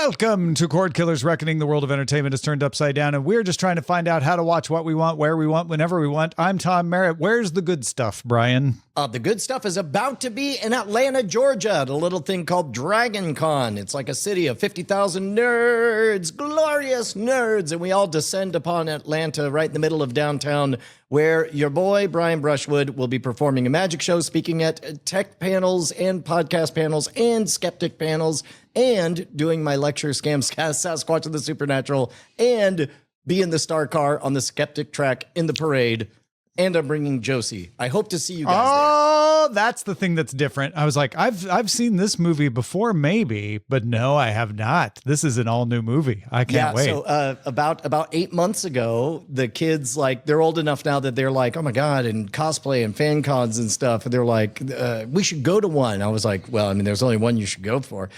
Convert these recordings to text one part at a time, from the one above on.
Welcome to Cordkillers Reckoning. The world of entertainment is turned upside down, and we're just trying to find out how to watch what we want, where we want, whenever we want. I'm Tom Merritt. Where's the good stuff, Brian? The good stuff is about to be in Atlanta, Georgia, at a little thing called Dragon Con. It's like a city of 50,000 nerds, glorious nerds, and we all descend upon Atlanta right in the middle of downtown, where your boy, Brian Brushwood, will be performing a magic show, speaking at tech panels and podcast panels and skeptic panels, and doing my lecture, Scams, Sasquatch and the Supernatural, and be in the star car on the skeptic track in the parade. And I'm bringing Josie. I hope to see you guys there. Oh, that's the thing that's different. I was like, I've seen this movie before, maybe, but no, I have not. This is an all new movie. I can't wait. So about 8 months ago, the kids, like, they're old enough now that they're like, oh my God, and cosplay and fan cons and stuff. And they're like, we should go to one. I was like, well, I mean, there's only one you should go to.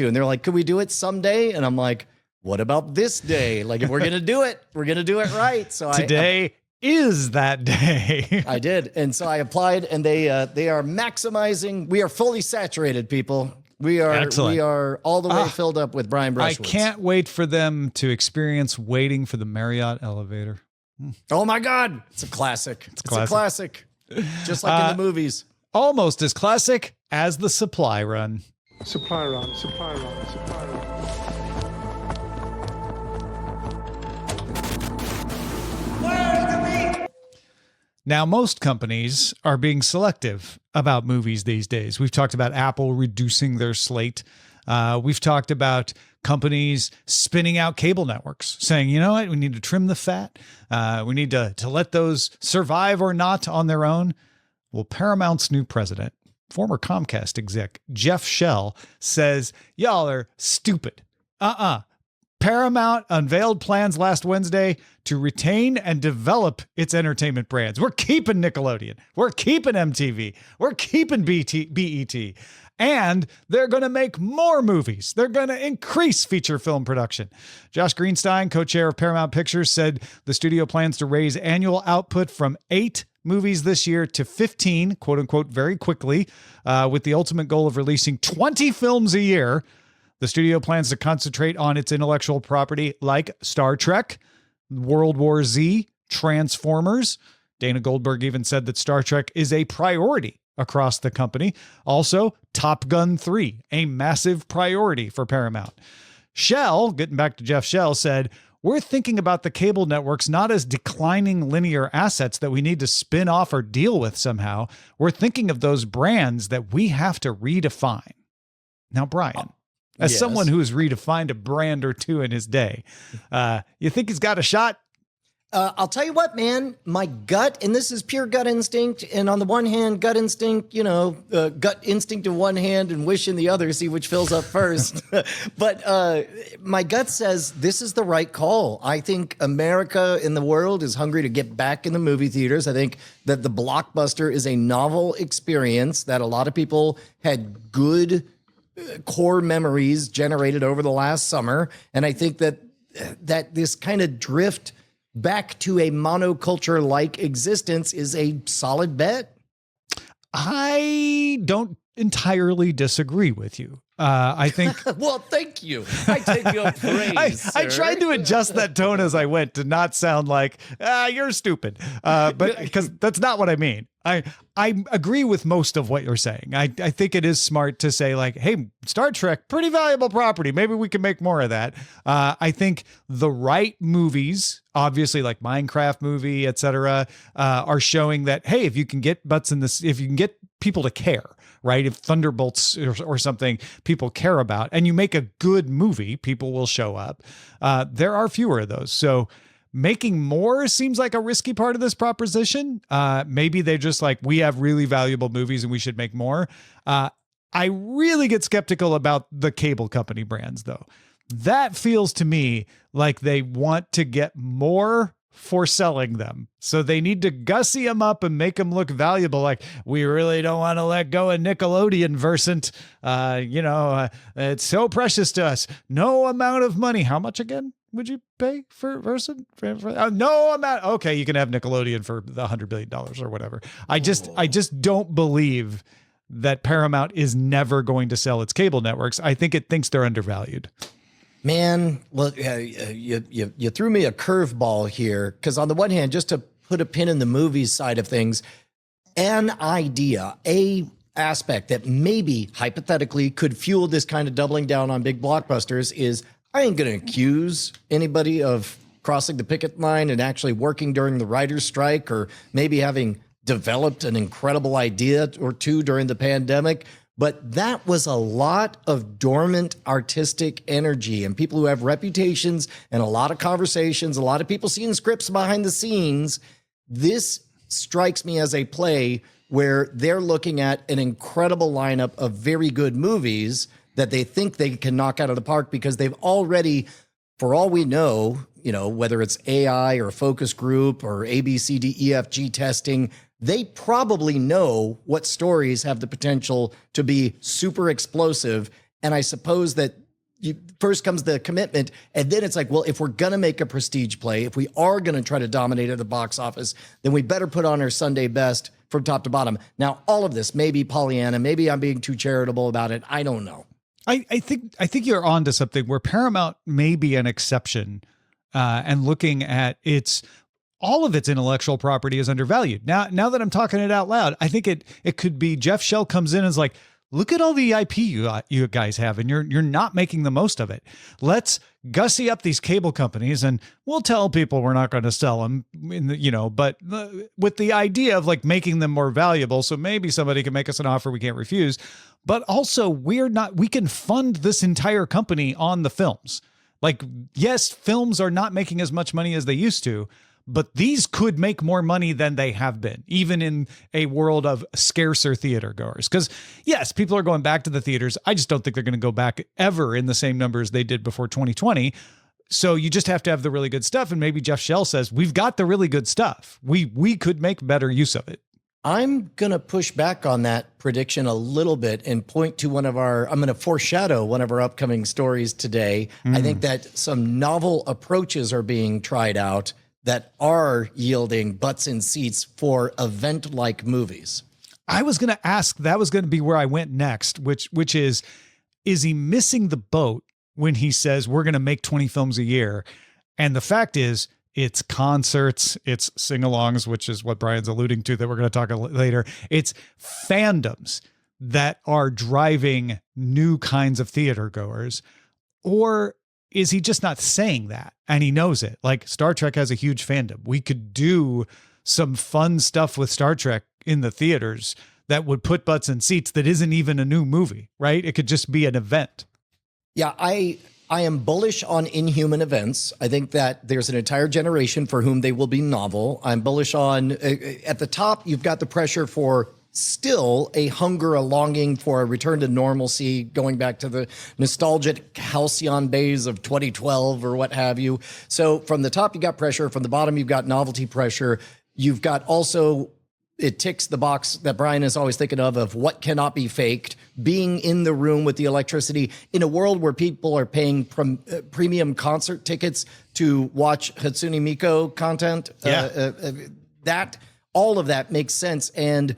And they're like, could we do it someday? And I'm like, what about this day? Like, if we're going to do it, we're going to do it right. So today is that day. I did. And so I applied, and they are maximizing. We are fully saturated, people. We are Excellent. We are all the way filled up with Brian Brushwood. I can't wait for them to experience waiting for the Marriott elevator. Oh my God. It's a classic. It's a classic. Just like in the movies. Almost as classic as the supply run. Supply run, supply run, supply run. Now, most companies are being selective about movies these days. We've talked about Apple reducing their slate. We've talked about companies spinning out cable networks, saying, you know what, we need to trim the fat. We need to let those survive or not on their own. Well, Paramount's new president, former Comcast exec, Jeff Shell, says, y'all are stupid. Paramount unveiled plans last Wednesday to retain and develop its entertainment brands. We're keeping Nickelodeon. We're keeping MTV. We're keeping BET. And they're going to make more movies. They're going to increase feature film production. Josh Greenstein, co-chair of Paramount Pictures, said the studio plans to raise annual output from 8 movies this year to 15, quote unquote, very quickly, with the ultimate goal of releasing 20 films a year. The studio plans to concentrate on its intellectual property like Star Trek, World War Z, Transformers. Dana Goldberg even said that Star Trek is a priority across the company. Also, Top Gun 3, a massive priority for Paramount. Shell, getting back to Jeff Shell, said, we're thinking about the cable networks not as declining linear assets that we need to spin off or deal with somehow. We're thinking of those brands that we have to redefine. Now, Brian, as someone who has redefined a brand or two in his day, you think he's got a shot? I'll tell you what, man, my gut, and this is pure gut instinct. And on the one hand, gut instinct, gut instinct in one hand and wish in the other, see which fills up first. But my gut says this is the right call. I think America in the world is hungry to get back in the movie theaters. I think that the blockbuster is a novel experience that a lot of people had good core memories generated over the last summer. And I think that this kind of drift back to a monoculture-like existence is a solid bet. I don't entirely disagree with you. I think. Well, thank you. I take your praise. I tried to adjust that tone as I went to not sound like you're stupid, but because that's not what I mean. I agree with most of what you're saying. I think it is smart to say, like, hey, Star Trek, pretty valuable property. Maybe we can make more of that. I think the right movies, obviously like Minecraft movie, etc., are showing that, hey, if you can get butts in this, if you can get people to care, right? If Thunderbolts or something people care about, and you make a good movie, people will show up. There are fewer of those. So making more seems like a risky part of this proposition. Maybe they're just like, we have really valuable movies and we should make more. I really get skeptical about the cable company brands, though. That feels to me like they want to get more for selling them. So they need to gussy them up and make them look valuable. Like, we really don't want to let go of Nickelodeon, Versant. It's so precious to us. No amount of money. How much again would you pay for Versant? No amount. Okay, you can have Nickelodeon for the $100 billion or whatever. I just don't believe that Paramount is never going to sell its cable networks. I think it thinks they're undervalued. Man, well, you threw me a curveball here because on the one hand, just to put a pin in the movies side of things, an idea, a aspect that maybe hypothetically could fuel this kind of doubling down on big blockbusters is I ain't going to accuse anybody of crossing the picket line and actually working during the writer's strike or maybe having developed an incredible idea or two during the pandemic. But that was a lot of dormant artistic energy and people who have reputations and a lot of conversations, a lot of people seeing scripts behind the scenes. This strikes me as a play where they're looking at an incredible lineup of very good movies that they think they can knock out of the park because they've already, for all we know, whether it's AI or focus group or ABCDEFG testing, they probably know what stories have the potential to be super explosive. And I suppose that first comes the commitment, and then it's like, well, if we're going to make a prestige play, if we are going to try to dominate at the box office, then we better put on our Sunday best from top to bottom. Now, all of this may be Pollyanna. Maybe I'm being too charitable about it. I don't know. I think you're onto something where Paramount may be an exception, and looking at all of its intellectual property is undervalued. Now that I'm talking it out loud, I think it could be Jeff Shell comes in and is like, look at all the IP you guys have, and you're not making the most of it. Let's gussy up these cable companies, and we'll tell people we're not going to sell them, but with the idea of like making them more valuable. So maybe somebody can make us an offer we can't refuse, but also we can fund this entire company on the films. Like, yes, films are not making as much money as they used to, but these could make more money than they have been, even in a world of scarcer theater goers. Because yes, people are going back to the theaters. I just don't think they're going to go back ever in the same numbers they did before 2020. So you just have to have the really good stuff. And maybe Jeff Shell says, we've got the really good stuff. We could make better use of it. I'm going to push back on that prediction a little bit and point to I'm going to foreshadow one of our upcoming stories today. I think that some novel approaches are being tried out that are yielding butts in seats for event-like movies. I was going to ask, that was going to be where I went next, which is he missing the boat when he says we're going to make 20 films a year? And the fact is, it's concerts, it's sing-alongs, which is what Brian's alluding to that we're going to talk later. It's fandoms that are driving new kinds of theater goers. Or is he just not saying that? And he knows it. Like, Star Trek has a huge fandom. We could do some fun stuff with Star Trek in the theaters that would put butts in seats that isn't even a new movie, right? It could just be an event. Yeah, I am bullish on Inhuman events. I think that there's an entire generation for whom they will be novel. I'm bullish on, at the top, you've got the pressure for still a hunger, a longing for a return to normalcy, going back to the nostalgic halcyon days of 2012 or what have you. So from the top, you got pressure. From the bottom, you've got novelty pressure. You've got also, it ticks the box that Brian is always thinking of what cannot be faked, being in the room with the electricity in a world where people are paying premium concert tickets to watch Hatsune Miku content. All of that makes sense. And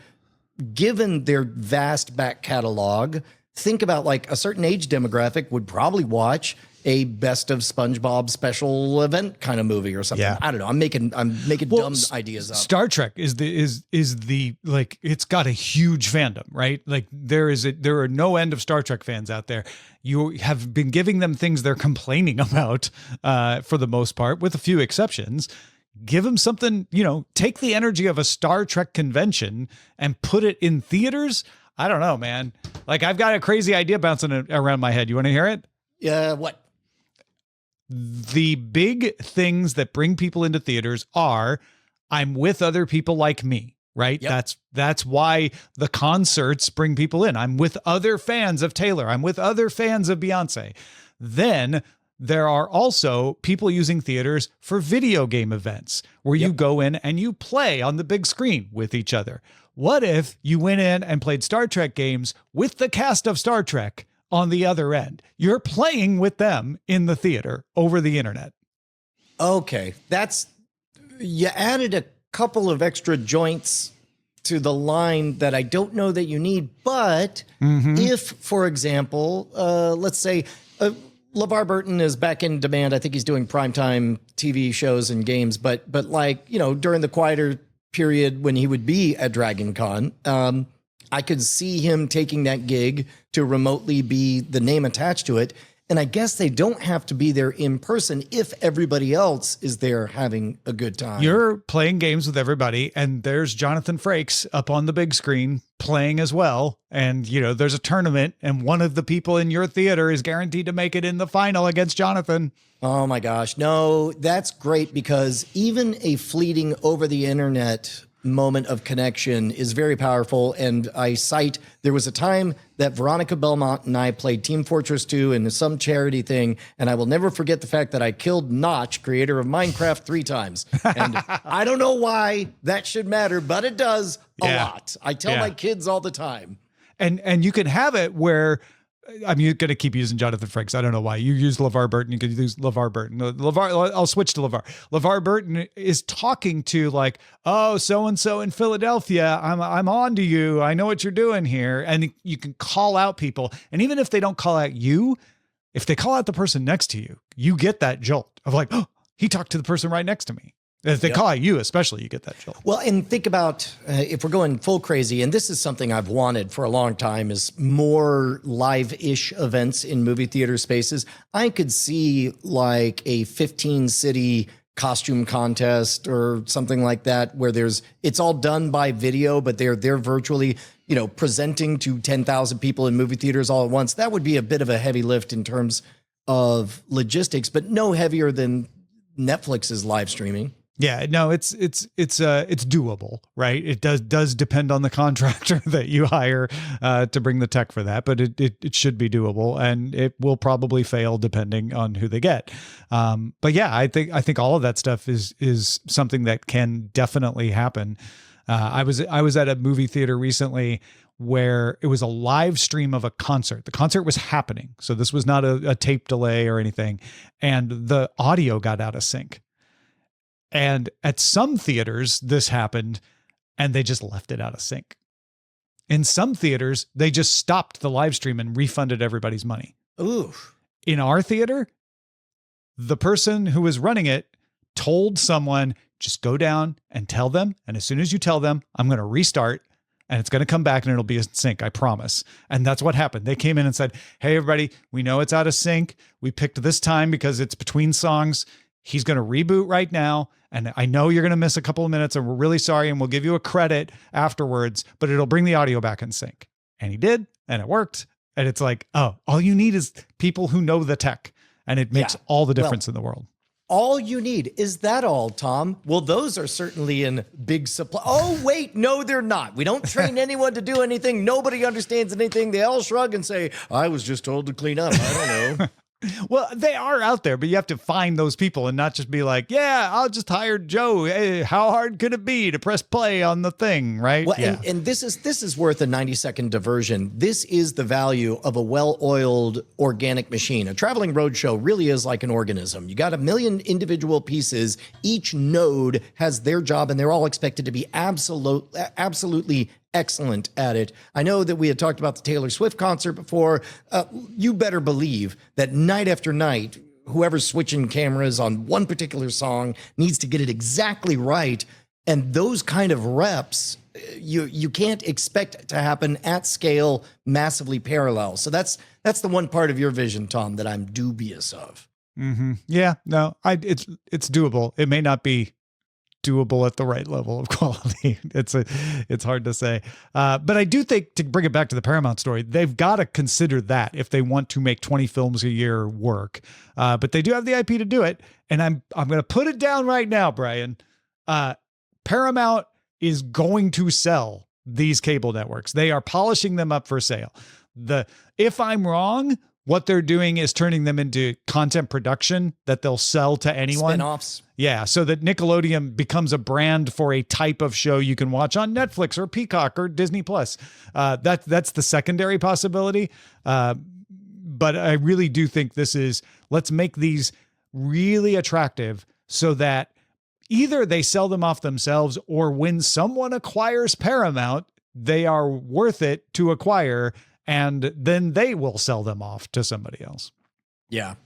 given their vast back catalog, think about like a certain age demographic would probably watch a best of SpongeBob special event kind of movie or something. Yeah. I don't know. I'm making dumb ideas up. Star Trek is the like, it's got a huge fandom, right? Like there are no end of Star Trek fans out there. You have been giving them things they're complaining about for the most part, with a few exceptions. Give them something, take the energy of a Star Trek convention and put it in theaters. I don't know, man. Like, I've got a crazy idea bouncing around my head. You want to hear it? Yeah. What? The big things that bring people into theaters are I'm with other people like me, right? Yep. That's why the concerts bring people in. I'm with other fans of Taylor. I'm with other fans of Beyonce. Then there are also people using theaters for video game events where you go in and you play on the big screen with each other. What if you went in and played Star Trek games with the cast of Star Trek on the other end? You're playing with them in the theater over the internet. Okay. You added a couple of extra joints to the line that I don't know that you need, but if, for example, let's say, LeVar Burton is back in demand. I think he's doing primetime TV shows and games, but like, during the quieter period when he would be at Dragon Con, I could see him taking that gig to remotely be the name attached to it. And I guess they don't have to be there in person if everybody else is there having a good time. You're playing games with everybody, and there's Jonathan Frakes up on the big screen playing as well. And, there's a tournament, and one of the people in your theater is guaranteed to make it in the final against Jonathan. Oh my gosh. No, that's great, because even a fleeting over the internet moment of connection is very powerful. And I cite, there was a time that Veronica Belmont and I played Team Fortress 2 in some charity thing, and I will never forget the fact that I killed Notch, creator of Minecraft, 3 times. And I don't know why that should matter, but it does a lot. I tell my kids all the time. And you can have it where, you're going to keep using Jonathan Frakes. I don't know why. You use LeVar Burton. You could use LeVar Burton. I'll switch to LeVar. LeVar Burton is talking to like, oh, so-and-so in Philadelphia. I'm on to you. I know what you're doing here. And you can call out people. And even if they don't call out you, if they call out the person next to you, you get that jolt of like, oh, he talked to the person right next to me. If they call out you, especially, you get that jolt. Well, and think about if we're going full crazy, and this is something I've wanted for a long time, is more live-ish events in movie theater spaces. I could see like a 15-city costume contest or something like that, where it's all done by video, but they're virtually, presenting to 10,000 people in movie theaters all at once. That would be a bit of a heavy lift in terms of logistics, but no heavier than Netflix's live streaming. Yeah, no, it's doable, right? It does depend on the contractor that you hire to bring the tech for that, but it should be doable, and it will probably fail depending on who they get. But yeah, I think all of that stuff is something that can definitely happen. I was at a movie theater recently where it was a live stream of a concert. The concert was happening, so this was not a tape delay or anything, and the audio got out of sync. And at some theaters, this happened, and they just left it out of sync. In some theaters, they just stopped the live stream and refunded everybody's money. Ooh. In our theater, the person who was running it told someone, just go down and tell them. And as soon as you tell them, I'm going to restart, and it's going to come back and it'll be in sync. I promise. And that's what happened. They came in and said, hey, everybody, we know it's out of sync. We picked this time because it's between songs. He's going to reboot right now. And I know you're going to miss a couple of minutes, and we're really sorry, and we'll give you a credit afterwards, but it'll bring the audio back in sync. And he did, and it worked. And it's like, oh, all you need is people who know the tech, and it makes all the difference in the world. All you need. Is that all, Tom? Well, those are certainly in big supply. Oh, wait, no, they're not. We don't train anyone to do anything. Nobody understands anything. They all shrug and say, I was just told to clean up. I don't know. Well, they are out there, but you have to find those people and not just be like, yeah, I'll just hire Joe. Hey, how hard could it be to press play on the thing, right? Well, and this is worth a 90-second diversion. This is the value of a well-oiled organic machine. A traveling roadshow really is like an organism. You got a million individual pieces. Each node has their job, and they're all expected to be absolutely excellent at it. I know that we had talked about the Taylor Swift concert before. You better believe that night after night, whoever's switching cameras on one particular song needs to get it exactly right. And those kind of reps, you can't expect to happen at scale, massively parallel. So that's the one part of your vision, Tom, that I'm dubious of. Mm-hmm. Yeah, no, it's doable. It may not be doable at the right level of quality. It's hard to say. But I do think, to bring it back to the Paramount story, they've got to consider that if they want to make 20 films a year work. But they do have the IP to do it. And I'm going to put it down right now, Brian. Paramount is going to sell these cable networks. They are polishing them up for sale. If I'm wrong, what they're doing is turning them into content production that they'll sell to anyone. Spin-offs. Yeah, so that Nickelodeon becomes a brand for a type of show you can watch on Netflix or Peacock or Disney Plus. That's the secondary possibility. But I really do think let's make these really attractive so that either they sell them off themselves, or when someone acquires Paramount, they are worth it to acquire, and then they will sell them off to somebody else. Yeah.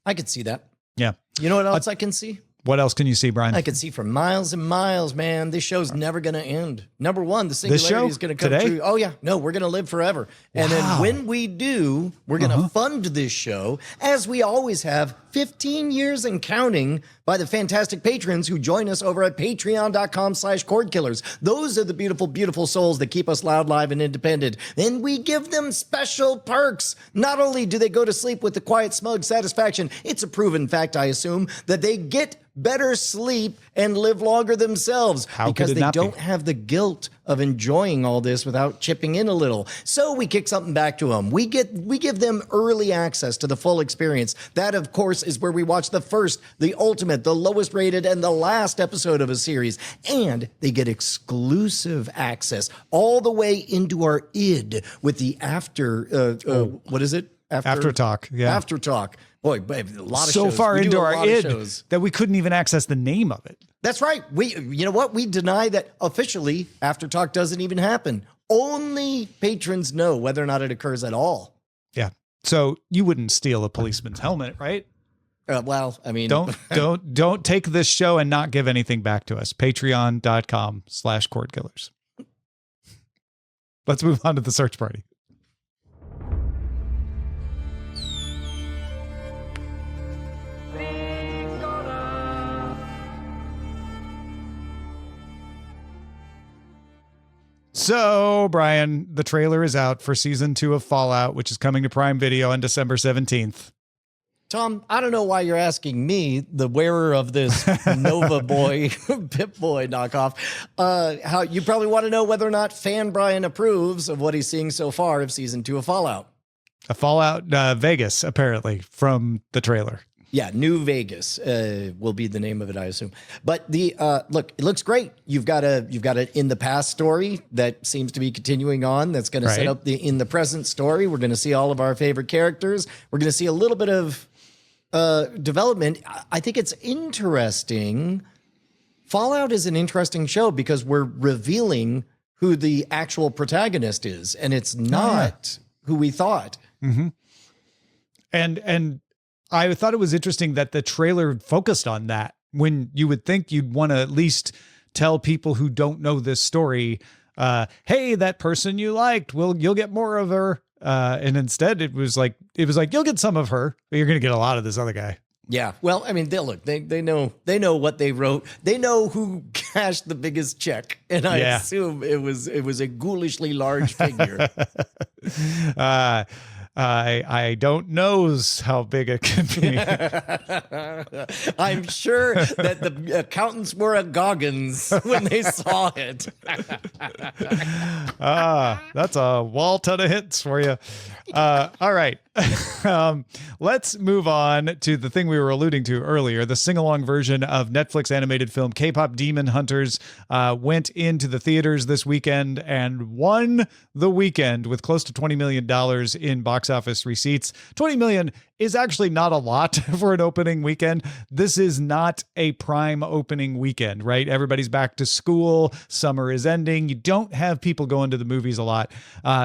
I could see that. Yeah. You know what else I can see? What else can you see, Brian? I can see for miles and miles, man. This show's never going to end. Number one, the This singularity show? is going to come Today? true. Oh, yeah. No, we're going to live forever. And then when we do, we're going to fund this show, as we always have, 15 years and counting, by the fantastic patrons who join us over at patreon.com/Cordkillers. Those are the beautiful, beautiful souls that keep us loud, live, and independent. And we give them special perks. Not only do they go to sleep with the quiet, smug satisfaction, it's a proven fact, I assume, that they get better sleep and live longer themselves because they don't have the guilt of enjoying all this without chipping in a little. So we kick something back to them. We give them early access to the full experience. That, of course, is where we watch the first, the ultimate, the lowest rated, and the last episode of a series. And they get exclusive access all the way into our id with the what is it? After talk. Yeah. After talk. Boy, a lot of so shows. far We do into a our lot of id shows. that we couldn't even access the name of it. That's right. You know what? We deny that officially After Talk doesn't even happen. Only patrons know whether or not it occurs at all. Yeah. So you wouldn't steal a policeman's helmet, right? Well, I mean, Don't take this show and not give anything back to us. Patreon.com/Cordkillers. Let's move on to the search party. So, Brian, the trailer is out for season 2 of Fallout, which is coming to Prime Video on December 17th. Tom, I don't know why you're asking me, the wearer of this Nova Boy, Pip Boy knockoff, how you probably want to know whether or not Fan Brian approves of what he's seeing so far of season 2 of Fallout. A Fallout Vegas, apparently, from the trailer. Yeah, New Vegas will be the name of it, I assume. But the look, it looks great. You've got a in the past story that seems to be continuing on. That's going to set up the in the present story. We're going to see all of our favorite characters. We're going to see a little bit of development. I think it's interesting. Fallout is an interesting show because we're revealing who the actual protagonist is, and it's not who we thought. Mm-hmm. And I thought it was interesting that the trailer focused on that, when you would think you'd want to at least tell people who don't know this story, hey, that person you liked, you'll get more of her. And instead it was like, you'll get some of her, but you're going to get a lot of this other guy. Yeah. Well, I mean, they know what they wrote. They know who cashed the biggest check. And I assume it was a ghoulishly large figure. I don't knows how big it can be. I'm sure that the accountants were a Goggins when they saw it. That's a wall ton of hits for you. All right. Let's move on to the thing we were alluding to earlier. The sing-along version of Netflix animated film K-Pop Demon Hunters went into the theaters this weekend and won the weekend with close to $20 million in box office receipts. $20 million is actually not a lot for an opening weekend. This is not a prime opening weekend, right? Everybody's back to school. Summer is ending. You don't have people going to the movies a lot.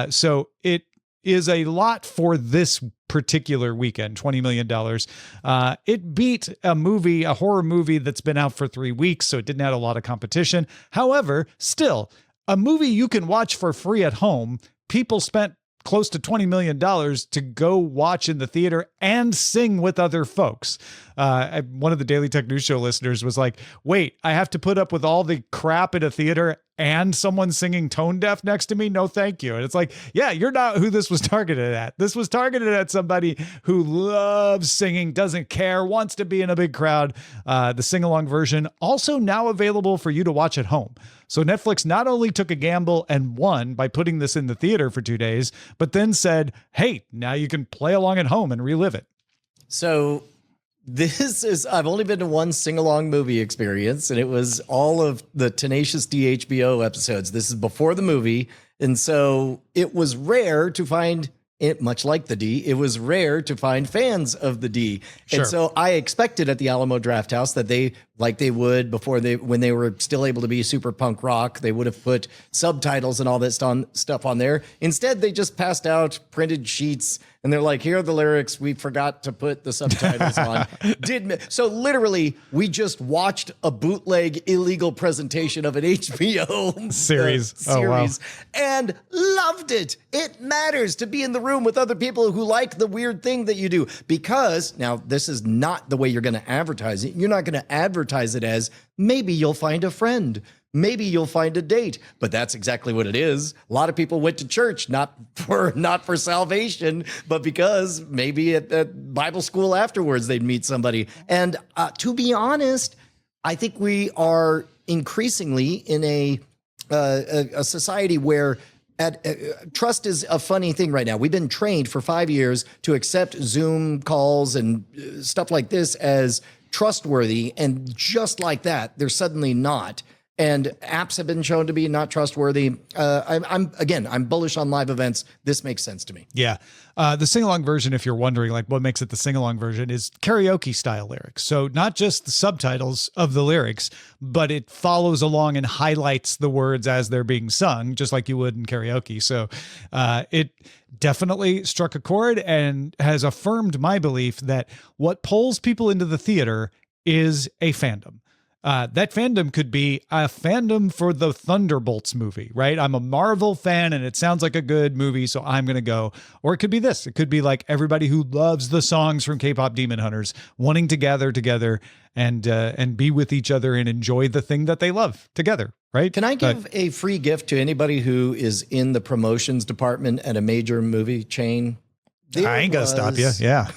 So it is a lot for this particular weekend, $20 million. It beat a horror movie that's been out for 3 weeks, so it didn't have a lot of competition. However, still, a movie you can watch for free at home. People spent close to $20 million to go watch in the theater and sing with other folks. One of the Daily Tech News Show listeners was like, wait, I have to put up with all the crap in a theater and someone singing tone deaf next to me? No, thank you. And it's like, yeah, you're not who this was targeted at. This was targeted at somebody who loves singing, doesn't care, wants to be in a big crowd. The sing-along version also now available for you to watch at home. So Netflix not only took a gamble and won by putting this in the theater for 2 days, but then said, hey, now you can play along at home and relive it. So I've only been to one sing-along movie experience, and it was all of the Tenacious D HBO episodes. This is before the movie. And so it was rare to find it, much like the D, it was rare to find fans of the D. Sure. And so I expected at the Alamo Drafthouse that they like they would before when they were still able to be super punk rock. They would have put subtitles and all that stuff on there. Instead, they just passed out printed sheets and they're like, here are the lyrics. We forgot to put the subtitles on. So literally, we just watched a bootleg illegal presentation of an HBO series. And loved it. It matters to be in the room with other people who like the weird thing that you do, because now this is not the way you're going to advertise it. You're not going to advertise it as maybe you'll find a friend. Maybe you'll find a date, but that's exactly what it is. A lot of people went to church, not for salvation, but because maybe at Bible school afterwards, they'd meet somebody. And to be honest, I think we are increasingly in a society where trust is a funny thing right now. We've been trained for 5 years to accept Zoom calls and stuff like this as trustworthy. And just like that, they're suddenly not. And apps have been shown to be not trustworthy. I'm bullish on live events. This makes sense to me. Yeah. The sing-along version, if you're wondering, like what makes it the sing-along version, is karaoke style lyrics. So not just the subtitles of the lyrics, but it follows along and highlights the words as they're being sung, just like you would in karaoke. So it definitely struck a chord and has affirmed my belief that what pulls people into the theater is a fandom. That fandom could be a fandom for the Thunderbolts movie, right? I'm a Marvel fan and it sounds like a good movie, so I'm going to go. Or it could be this. It could be like everybody who loves the songs from K-pop Demon Hunters wanting to gather together and be with each other and enjoy the thing that they love together, right? Can I give a free gift to anybody who is in the promotions department at a major movie chain? I ain't going to stop you. Yeah.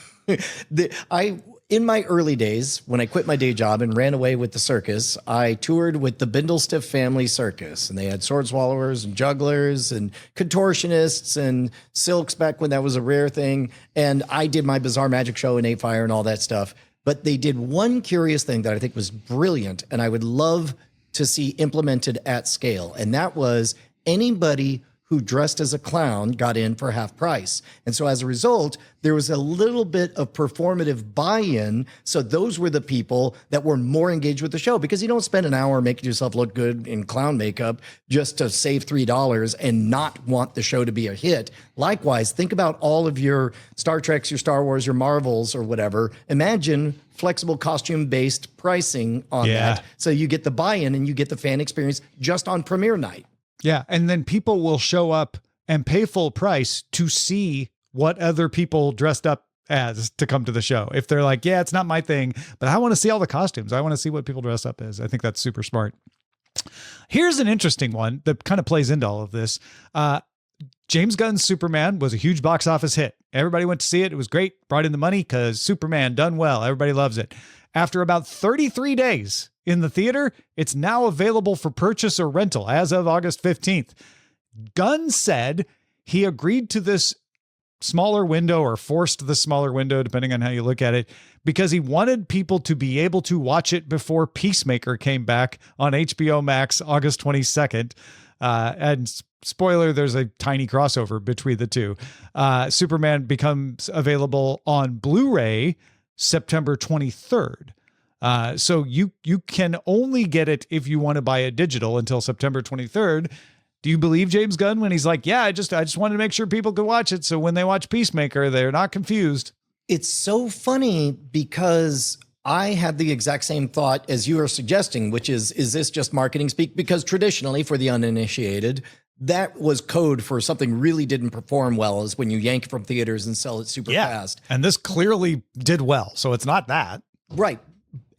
In my early days, when I quit my day job and ran away with the circus, I toured with the Bindlestiff Family Circus. And they had sword swallowers and jugglers and contortionists and silks back when that was a rare thing. And I did my Bizarre Magic Show and Eight Fire and all that stuff. But they did one curious thing that I think was brilliant and I would love to see implemented at scale. And that was anybody who dressed as a clown got in for half price. And so as a result, there was a little bit of performative buy-in. So those were the people that were more engaged with the show, because you don't spend an hour making yourself look good in clown makeup just to save $3 and not want the show to be a hit. Likewise, think about all of your Star Treks, your Star Wars, your Marvels or whatever. Imagine flexible costume-based pricing on that. So you get the buy-in and you get the fan experience just on premiere night. Yeah. And then people will show up and pay full price to see what other people dressed up as to come to the show. If they're like, yeah, it's not my thing, but I want to see all the costumes. I want to see what people dress up as. I think that's super smart. Here's an interesting one that kind of plays into all of this. James Gunn's Superman was a huge box office hit. Everybody went to see it. It was great. Brought in the money because Superman done well. Everybody loves it. After about 33 days in the theater, it's now available for purchase or rental as of August 15th. Gunn said he agreed to this smaller window or forced the smaller window, depending on how you look at it, because he wanted people to be able to watch it before Peacemaker came back on HBO Max August 22nd. And spoiler, there's a tiny crossover between the two. Superman becomes available on Blu-ray September 23rd. So you can only get it if you want to buy it digital until September 23rd. Do you believe James Gunn when he's like, yeah, I just wanted to make sure people could watch it, so when they watch Peacemaker, they're not confused? It's so funny because I had the exact same thought as you are suggesting, which is this just marketing speak? Because traditionally, for the uninitiated, that was code for something really didn't perform well, is when you yank it from theaters and sell it super fast. And this clearly did well, so it's not that. Right.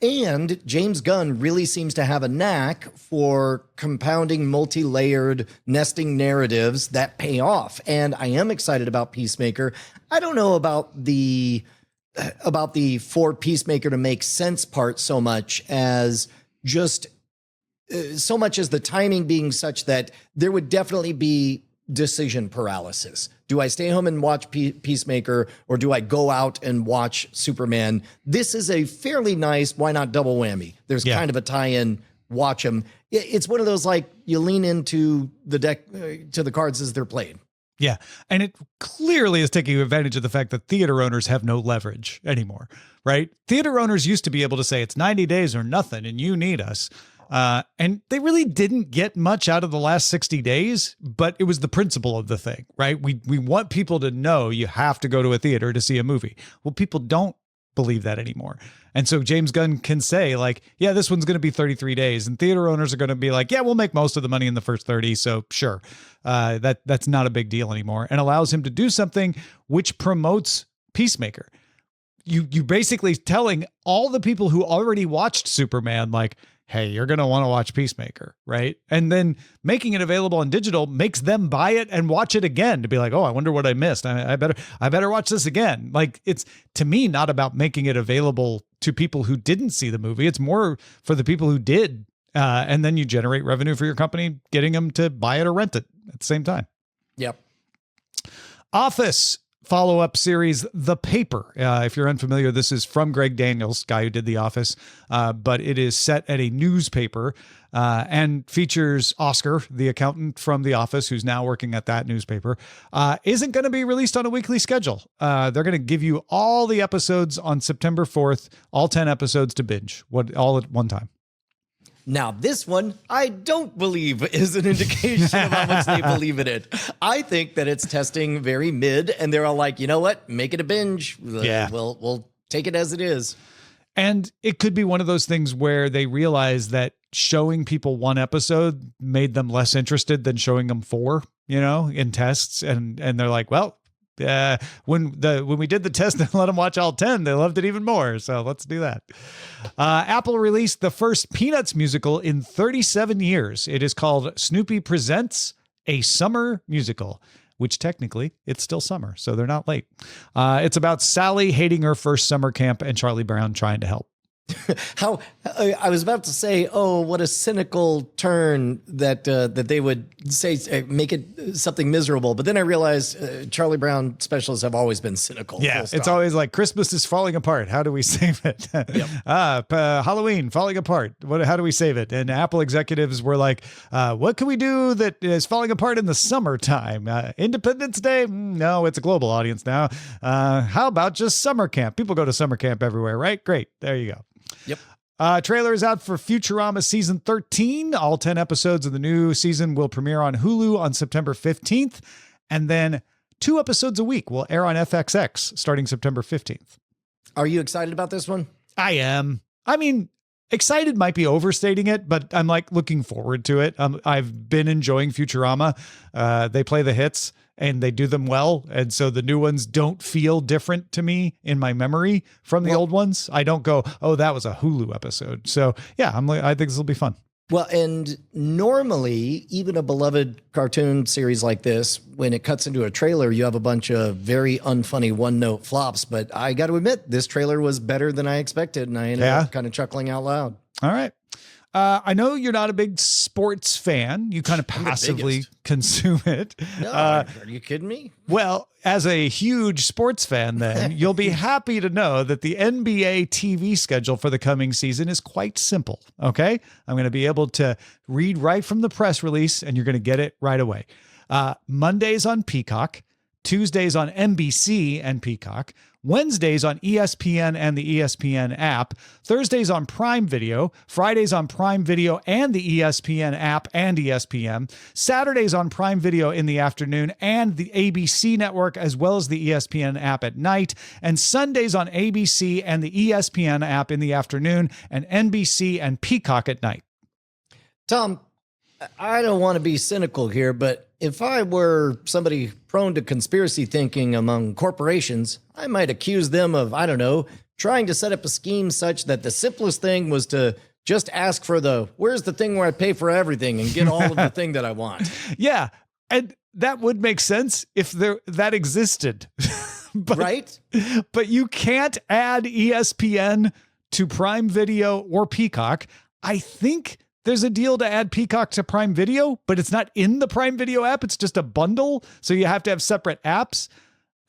And James Gunn really seems to have a knack for compounding multi-layered nesting narratives that pay off. And I am excited about Peacemaker. I don't know about the for Peacemaker to make sense part so much as just so much as the timing being such that there would definitely be decision paralysis. Do I stay home and watch Peacemaker, or do I go out and watch Superman? This is a fairly nice, why not double whammy? There's kind of a tie-in, watch them. It's one of those, like, you lean into the deck, to the cards as they're played. Yeah. And it clearly is taking advantage of the fact that theater owners have no leverage anymore, right? Theater owners used to be able to say it's 90 days or nothing and you need us. And they really didn't get much out of the last 60 days, but it was the principle of the thing, right? We want people to know you have to go to a theater to see a movie. Well, people don't believe that anymore. And so James Gunn can say like, yeah, this one's going to be 33 days. And theater owners are going to be like, yeah, we'll make most of the money in the first 30. So sure, that's not a big deal anymore, and allows him to do something which promotes Peacemaker. You basically telling all the people who already watched Superman, like, hey, you're going to want to watch Peacemaker, right? And then making it available on digital makes them buy it and watch it again to be like, oh, I wonder what I missed. I better watch this again. Like, it's, to me, not about making it available to people who didn't see the movie. It's more for the people who did. And then you generate revenue for your company, getting them to buy it or rent it at the same time. Yep. Office follow-up series, The Paper. If you're unfamiliar, this is from Greg Daniels, guy who did The Office, but it is set at a newspaper and features Oscar, the accountant from The Office, who's now working at that newspaper. Isn't going to be released on a weekly schedule. They're going to give you all the episodes on September 4th, all 10 episodes to binge, all at one time. Now, this one, I don't believe is an indication of how much they believe in it. I think that it's testing very mid, and they're all like, you know what? Make it a binge. Yeah. We'll take it as it is. And it could be one of those things where they realize that showing people one episode made them less interested than showing them 4, in tests. And they're like, well, when we did the test and let them watch all 10, they loved it even more. So let's do that. Apple released the first Peanuts musical in 37 years. It is called Snoopy Presents a Summer Musical, which technically it's still summer, so they're not late. It's about Sally hating her first summer camp and Charlie Brown trying to help. How I was about to say, oh, what a cynical turn that they would say, make it something miserable. But then I realized Charlie Brown specials have always been cynical. Yeah, it's always like Christmas is falling apart. How do we save it? Yep. Halloween falling apart. How do we save it? And Apple executives were like, what can we do that is falling apart in the summertime? Independence Day? No, it's a global audience now. How about just summer camp? People go to summer camp everywhere, right? Great. There you go. Yep. Trailer is out for Futurama season 13. All 10 episodes of the new season will premiere on Hulu on September 15th. And then 2 episodes a week will air on FXX starting September 15th. Are you excited about this one? I am. I mean, excited might be overstating it, but I'm like looking forward to it. I've been enjoying Futurama. They play the hits and they do them well. And so the new ones don't feel different to me in my memory from the old ones. I don't go, oh, that was a Hulu episode. So yeah, I think this will be fun. Well, and normally, even a beloved cartoon series like this, when it cuts into a trailer, you have a bunch of very unfunny one-note flops. But I got to admit, this trailer was better than I expected, and I ended up kind of chuckling out loud. All right. I know you're not a big sports fan. You kind of passively consume it. No, are you kidding me? Well, as a huge sports fan, then you'll be happy to know that the NBA TV schedule for the coming season is quite simple. Okay. I'm going to be able to read right from the press release and you're going to get it right away. Mondays on Peacock, Tuesdays on NBC and Peacock, Wednesdays on ESPN and the ESPN app, Thursdays on Prime Video, Fridays on Prime Video and the ESPN app and ESPN, Saturdays on Prime Video in the afternoon and the ABC network as well as the ESPN app at night, and Sundays on ABC and the ESPN app in the afternoon and NBC and Peacock at night. Tom, I don't want to be cynical here, but if I were somebody prone to conspiracy thinking among corporations, I might accuse them of, I don't know, trying to set up a scheme such that the simplest thing was to just ask for where's the thing where I pay for everything and get all of the thing that I want. Yeah. And that would make sense if that existed. Right? But you can't add ESPN to Prime Video or Peacock. I think there's a deal to add Peacock to Prime Video, but it's not in the Prime Video app. It's just a bundle. So you have to have separate apps.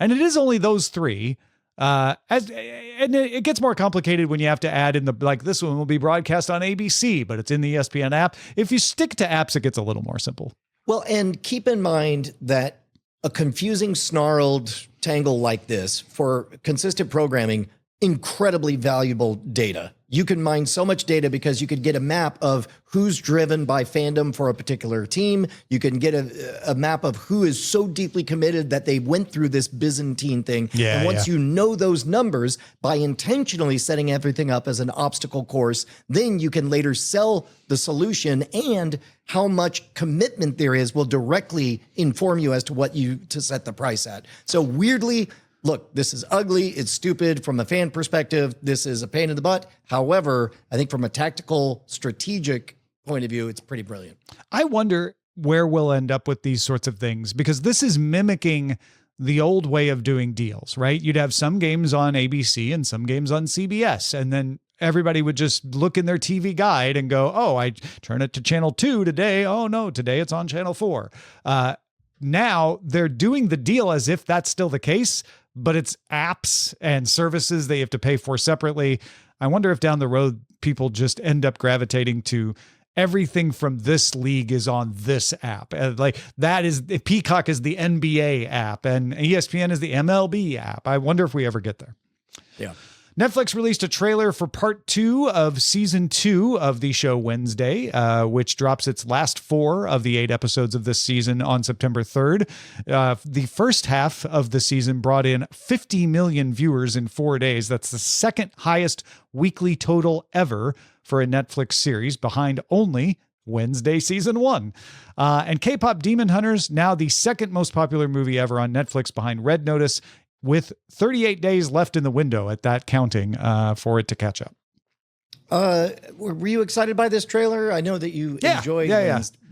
And it is only those 3. And it gets more complicated when you have to add in this one will be broadcast on ABC, but it's in the ESPN app. If you stick to apps, it gets a little more simple. Well, and keep in mind that a confusing, snarled tangle like this for consistent programming, incredibly valuable data. You can mine so much data because you could get a map of who's driven by fandom for a particular team. You can get a map of who is so deeply committed that they went through this Byzantine thing. Yeah, and once you know those numbers, by intentionally setting everything up as an obstacle course, then you can later sell the solution, and how much commitment there is will directly inform you as to what to set the price at. So weirdly, look, this is ugly. It's stupid from a fan perspective. This is a pain in the butt. However, I think from a tactical, strategic point of view, it's pretty brilliant. I wonder where we'll end up with these sorts of things, because this is mimicking the old way of doing deals, right? You'd have some games on ABC and some games on CBS, and then everybody would just look in their TV guide and go, oh, I turn it to channel 2 today. Oh no, today it's on channel 4. Now they're doing the deal as if that's still the case, but it's apps and services they have to pay for separately. I wonder if down the road, people just end up gravitating to everything from this league is on this app. Like that is, Peacock is the NBA app and ESPN is the MLB app. I wonder if we ever get there. Yeah. Netflix released a trailer for part 2 of season 2 of the show Wednesday, which drops its last 4 of the 8 episodes of this season on September 3rd. The first half of the season brought in 50 million viewers in 4 days. That's the second highest weekly total ever for a Netflix series, behind only Wednesday season 1. And K-pop Demon Hunters, now the second most popular movie ever on Netflix, behind Red Notice, with 38 days left in the window at that counting for it to catch up. Were you excited by this trailer? I know that you enjoyed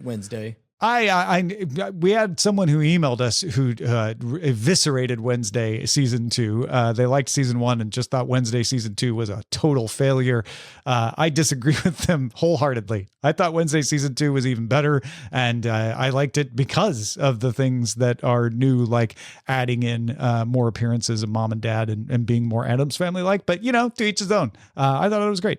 Wednesday. We had someone who emailed us who eviscerated Wednesday season 2. They liked season 1 and just thought Wednesday season 2 was a total failure. I disagree with them wholeheartedly. I thought Wednesday season 2 was even better, and I liked it because of the things that are new, like adding in more appearances of mom and dad and being more Addams Family like. But to each his own. I thought it was great.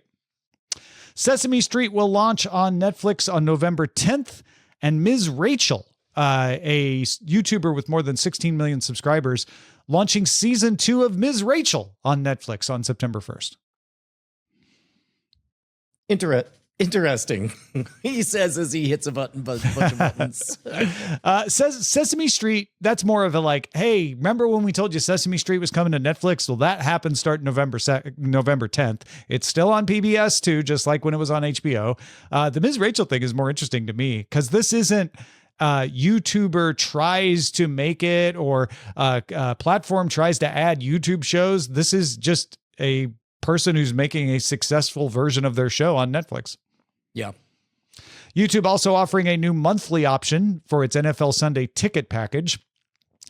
Sesame Street will launch on Netflix on November 10th. And Ms. Rachel, a YouTuber with more than 16 million subscribers, launching season 2 of Ms. Rachel on Netflix on September 1st. Interesting. He says as he hits a bunch of buttons. Says Sesame Street, that's more of a like, hey, remember when we told you Sesame Street was coming to Netflix? Well, that happened starting November 10th. It's still on PBS too, just like when it was on HBO. The Ms. Rachel thing is more interesting to me because this isn't YouTuber tries to make it or platform tries to add YouTube shows. This is just a person who's making a successful version of their show on Netflix. Yeah. YouTube also offering a new monthly option for its NFL Sunday ticket package.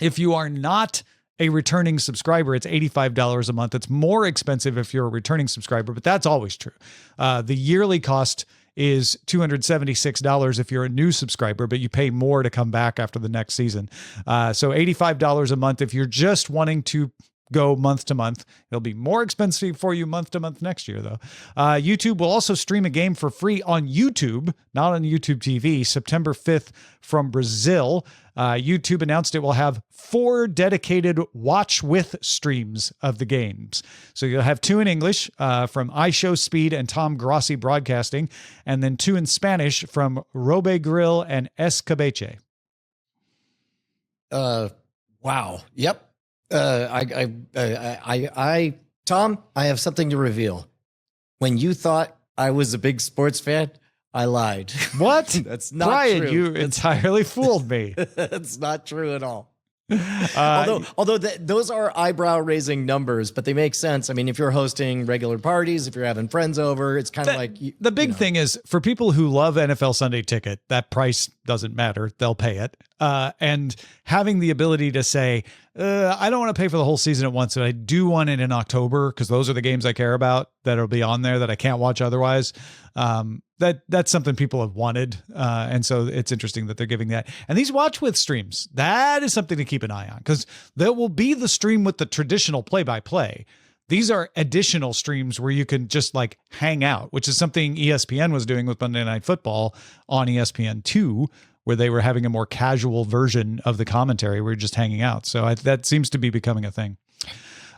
If you are not a returning subscriber, it's $85 a month. It's more expensive if you're a returning subscriber, but that's always true. The yearly cost is $276 if you're a new subscriber, but you pay more to come back after the next season. So $85 a month if you're just wanting to go month to month. It'll be more expensive for you month to month next year, though. YouTube will also stream a game for free on YouTube, not on YouTube TV, September 5th from Brazil. YouTube announced it will have 4 dedicated watch with streams of the games. So you'll have 2 in English from iShow Speed and Tom Grossi Broadcasting, and then 2 in Spanish from Robe Grill and Escabeche. Wow. Yep. Tom, I have something to reveal. When you thought I was a big sports fan, I lied. What? That's not Brian, true. You entirely fooled me. That's not true at all. Although those are eyebrow-raising numbers, but they make sense. I mean, if you're hosting regular parties, if you're having friends over, it's kind of like... The big thing is, for people who love NFL Sunday Ticket, that price doesn't matter. They'll pay it. And having the ability to say, I don't want to pay for the whole season at once, but I do want it in October because those are the games I care about that'll be on there that I can't watch otherwise. That's something people have wanted. And so it's interesting that they're giving that. And these watch with streams, that is something to keep an eye on because there will be the stream with the traditional play-by-play. These are additional streams where you can just like hang out, which is something ESPN was doing with Monday Night Football on ESPN2, where they were having a more casual version of the commentary. We were just hanging out. So that seems to be becoming a thing.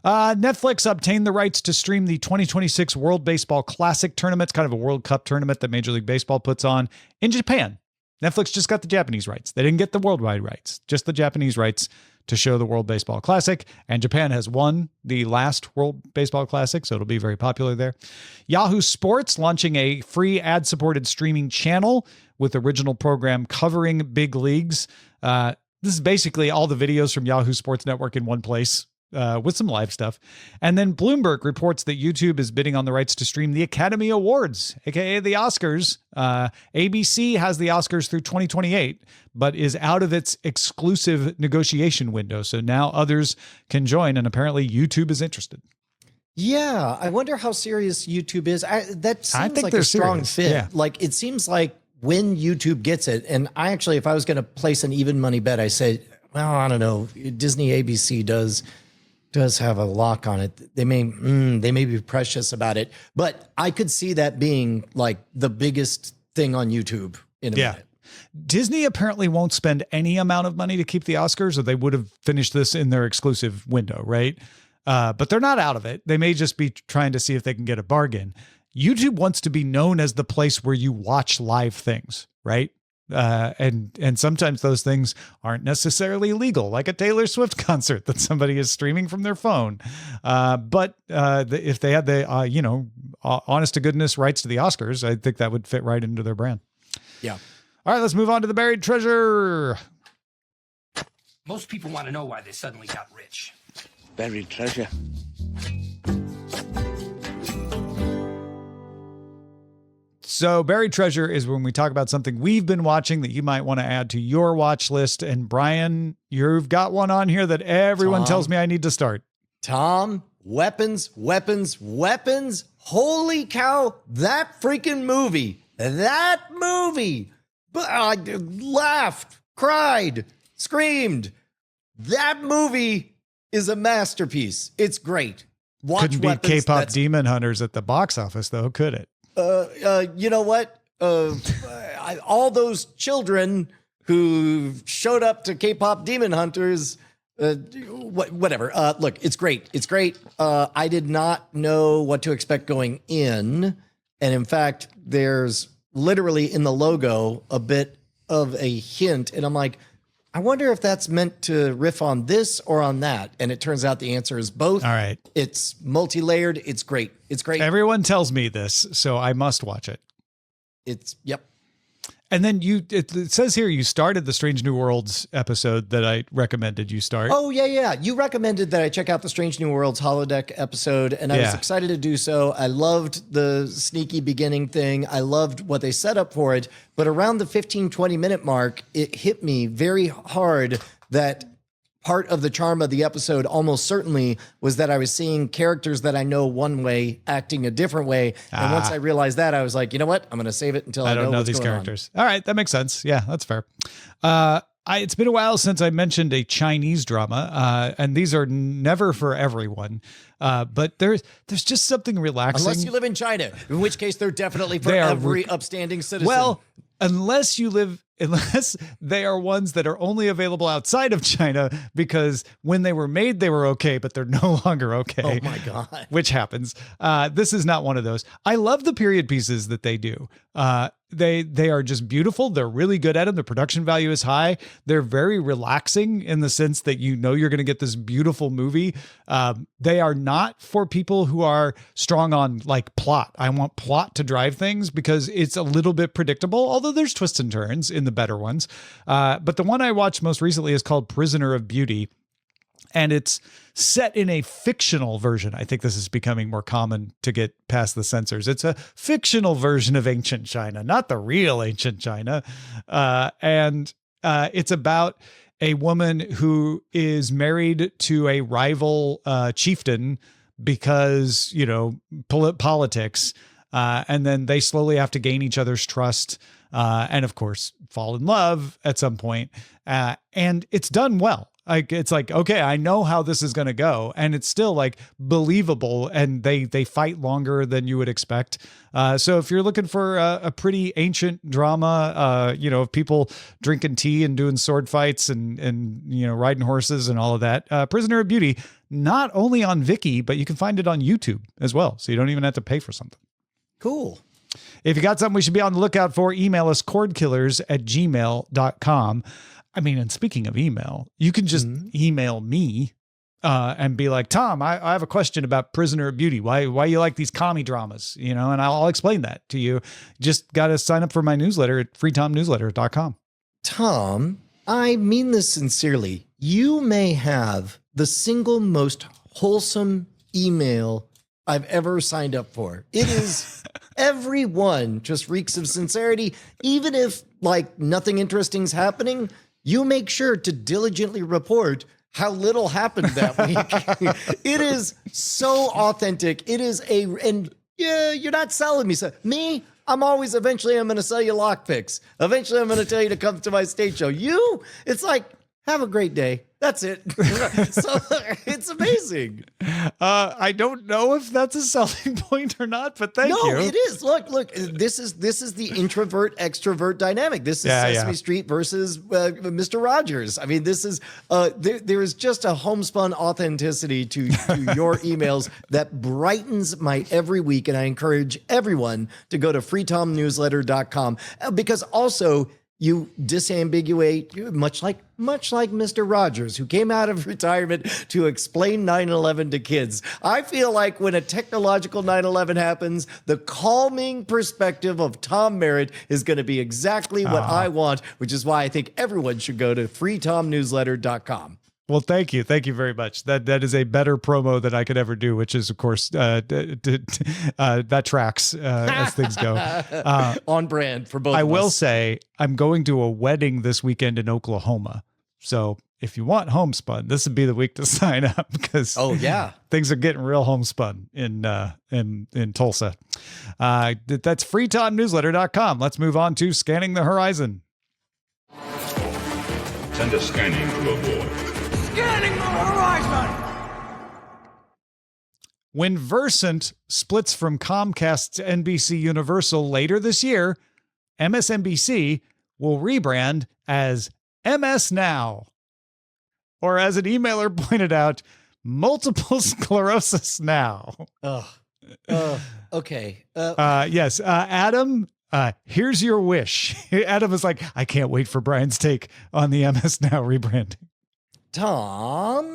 Netflix obtained the rights to stream the 2026 World Baseball Classic tournament. It's kind of a World Cup tournament that Major League Baseball puts on in Japan. Netflix just got the Japanese rights. They didn't get the worldwide rights, just the Japanese rights to show the World Baseball Classic. And Japan has won the last World Baseball Classic, so it'll be very popular there. Yahoo Sports launching a free ad-supported streaming channel with original program covering big leagues. This is basically all the videos from Yahoo Sports Network in one place. With some live stuff. And then Bloomberg reports that YouTube is bidding on the rights to stream the Academy Awards, aka the Oscars. ABC has the Oscars through 2028, but is out of its exclusive negotiation window. So now others can join, and apparently YouTube is interested. Yeah, I wonder how serious YouTube is. That seems like they're a strong serious. fit. Yeah. Like, it seems like when YouTube gets it, and I actually, if I was going to place an even money bet, I say, well, I don't know, Disney ABC does have a lock on it. They may be precious about it, but I could see that being like the biggest thing on YouTube in a minute. Disney apparently won't spend any amount of money to keep the Oscars, or they would have finished this in their exclusive window, right? But they're not out of it. They may just be trying to see if they can get a bargain. YouTube wants to be known as the place where you watch live things, right? And sometimes those things aren't necessarily legal, like a Taylor Swift concert that somebody is streaming from their phone. But if they had the, honest to goodness rights to the Oscars, I think that would fit right into their brand. Yeah. All right, let's move on to the buried treasure. Most people want to know why they suddenly got rich. Buried treasure. So buried treasure is when we talk about something we've been watching that you might want to add to your watch list. And Brian, you've got one on here that everyone tells me I need to start. Tom, weapons. Holy cow, that freaking movie. I laughed, cried, screamed. That movie is a masterpiece. It's great. Watch Couldn't be Weapons. K-pop Demon Hunters at the box office, though, could it? You know what? All those children who showed up to K-pop Demon Hunters, whatever. Look, it's great. It's great. I did not know what to expect going in. And in fact, there's literally in the logo a bit of a hint. And I'm like, I wonder if that's meant to riff on this or on that. And it turns out the answer is both. All right. It's multi-layered. It's great. It's great. Everyone tells me this, so I must watch it. Yep. And then it says here you started the Strange New Worlds episode that I recommended you start. Oh, yeah. You recommended that I check out the Strange New Worlds holodeck episode, and I was excited to do so. I loved the sneaky beginning thing. I loved what they set up for it. But around the 15, 20-minute mark, it hit me very hard that part of the charm of the episode almost certainly was that I was seeing characters that I know one way acting a different way. And once I realized that, I was like, you know what? I'm going to save it until I know what's these going characters. All right. That makes sense. Yeah, that's fair. It's been a while since I mentioned a Chinese drama, and these are never for everyone. But there's just something relaxing. Unless you live in China, in which case they're definitely for every upstanding citizen. Well, unless they are ones that are only available outside of China, because when they were made, they were okay, but they're no longer okay. Oh my God. Which happens. This is not one of those. I love the period pieces that they do. They are just beautiful. They're really good at them. The production value is high. They're very relaxing in the sense that you're going to get this beautiful movie. They are not for people who are strong on like plot. I want plot to drive things because it's a little bit predictable, although there's twists and turns in the better ones. But the one I watched most recently is called Prisoner of Beauty. And it's set in a fictional version. I think this is becoming more common to get past the censors. It's a fictional version of ancient China, not the real ancient China. And it's about a woman who is married to a rival chieftain because, politics. And then they slowly have to gain each other's trust. And of course, fall in love at some point. And it's done well. Like, it's like, okay, I know how this is going to go, and it's still like believable, and they fight longer than you would expect. So if you're looking for a pretty ancient drama, of people drinking tea and doing sword fights and riding horses and all of that, Prisoner of Beauty, not only on Viki, but you can find it on YouTube as well. So you don't even have to pay for something. Cool. If you got something we should be on the lookout for, email us cordkillers@gmail.com. I mean, and speaking of email, you can just email me and be like, Tom, I have a question about Prisoner of Beauty. Why you like these commie dramas? And I'll explain that to you. Just got to sign up for my newsletter at freetomnewsletter.com. Tom, I mean this sincerely. You may have the single most wholesome email I've ever signed up for. It is everyone just reeks of sincerity. Even if like nothing interesting's happening, you make sure to diligently report how little happened that week. It is so authentic. It is and yeah, you're not selling me. So me, I'm going to sell you lockpicks. Eventually I'm going to tell you to come to my stage show. You, it's like, have a great day. That's it. So it's amazing. I don't know if that's a selling point or not, but thank you. No, it is. Look, this is the introvert extrovert dynamic. This is Sesame Street versus Mr. Rogers. I mean, this is there is just a homespun authenticity to your emails that brightens my every week, and I encourage everyone to go to freetomnewsletter.com because also you disambiguate, much like Mr. Rogers, who came out of retirement to explain 9/11 to kids. I feel like when a technological 9/11 happens, the calming perspective of Tom Merritt is going to be exactly what I want, which is why I think everyone should go to freetomnewsletter.com. Well, thank you. Thank you very much. That is a better promo than I could ever do, which is, of course, that tracks as things go. On brand for both I of us. will say I'm going to a wedding this weekend in Oklahoma. So if you want homespun, this would be the week to sign up because things are getting real homespun in Tulsa. That's freetomnewsletter.com. Let's move on to Scanning the Horizon. Send a scanning to avoid. Scanning the horizon! When Versant splits from Comcast's NBC Universal later this year, MSNBC will rebrand as MS Now. Or as an emailer pointed out, Multiple Sclerosis Now. Okay. Yes. Adam, here's your wish. Adam was like, I can't wait for Brian's take on the MS Now rebranding. Tom?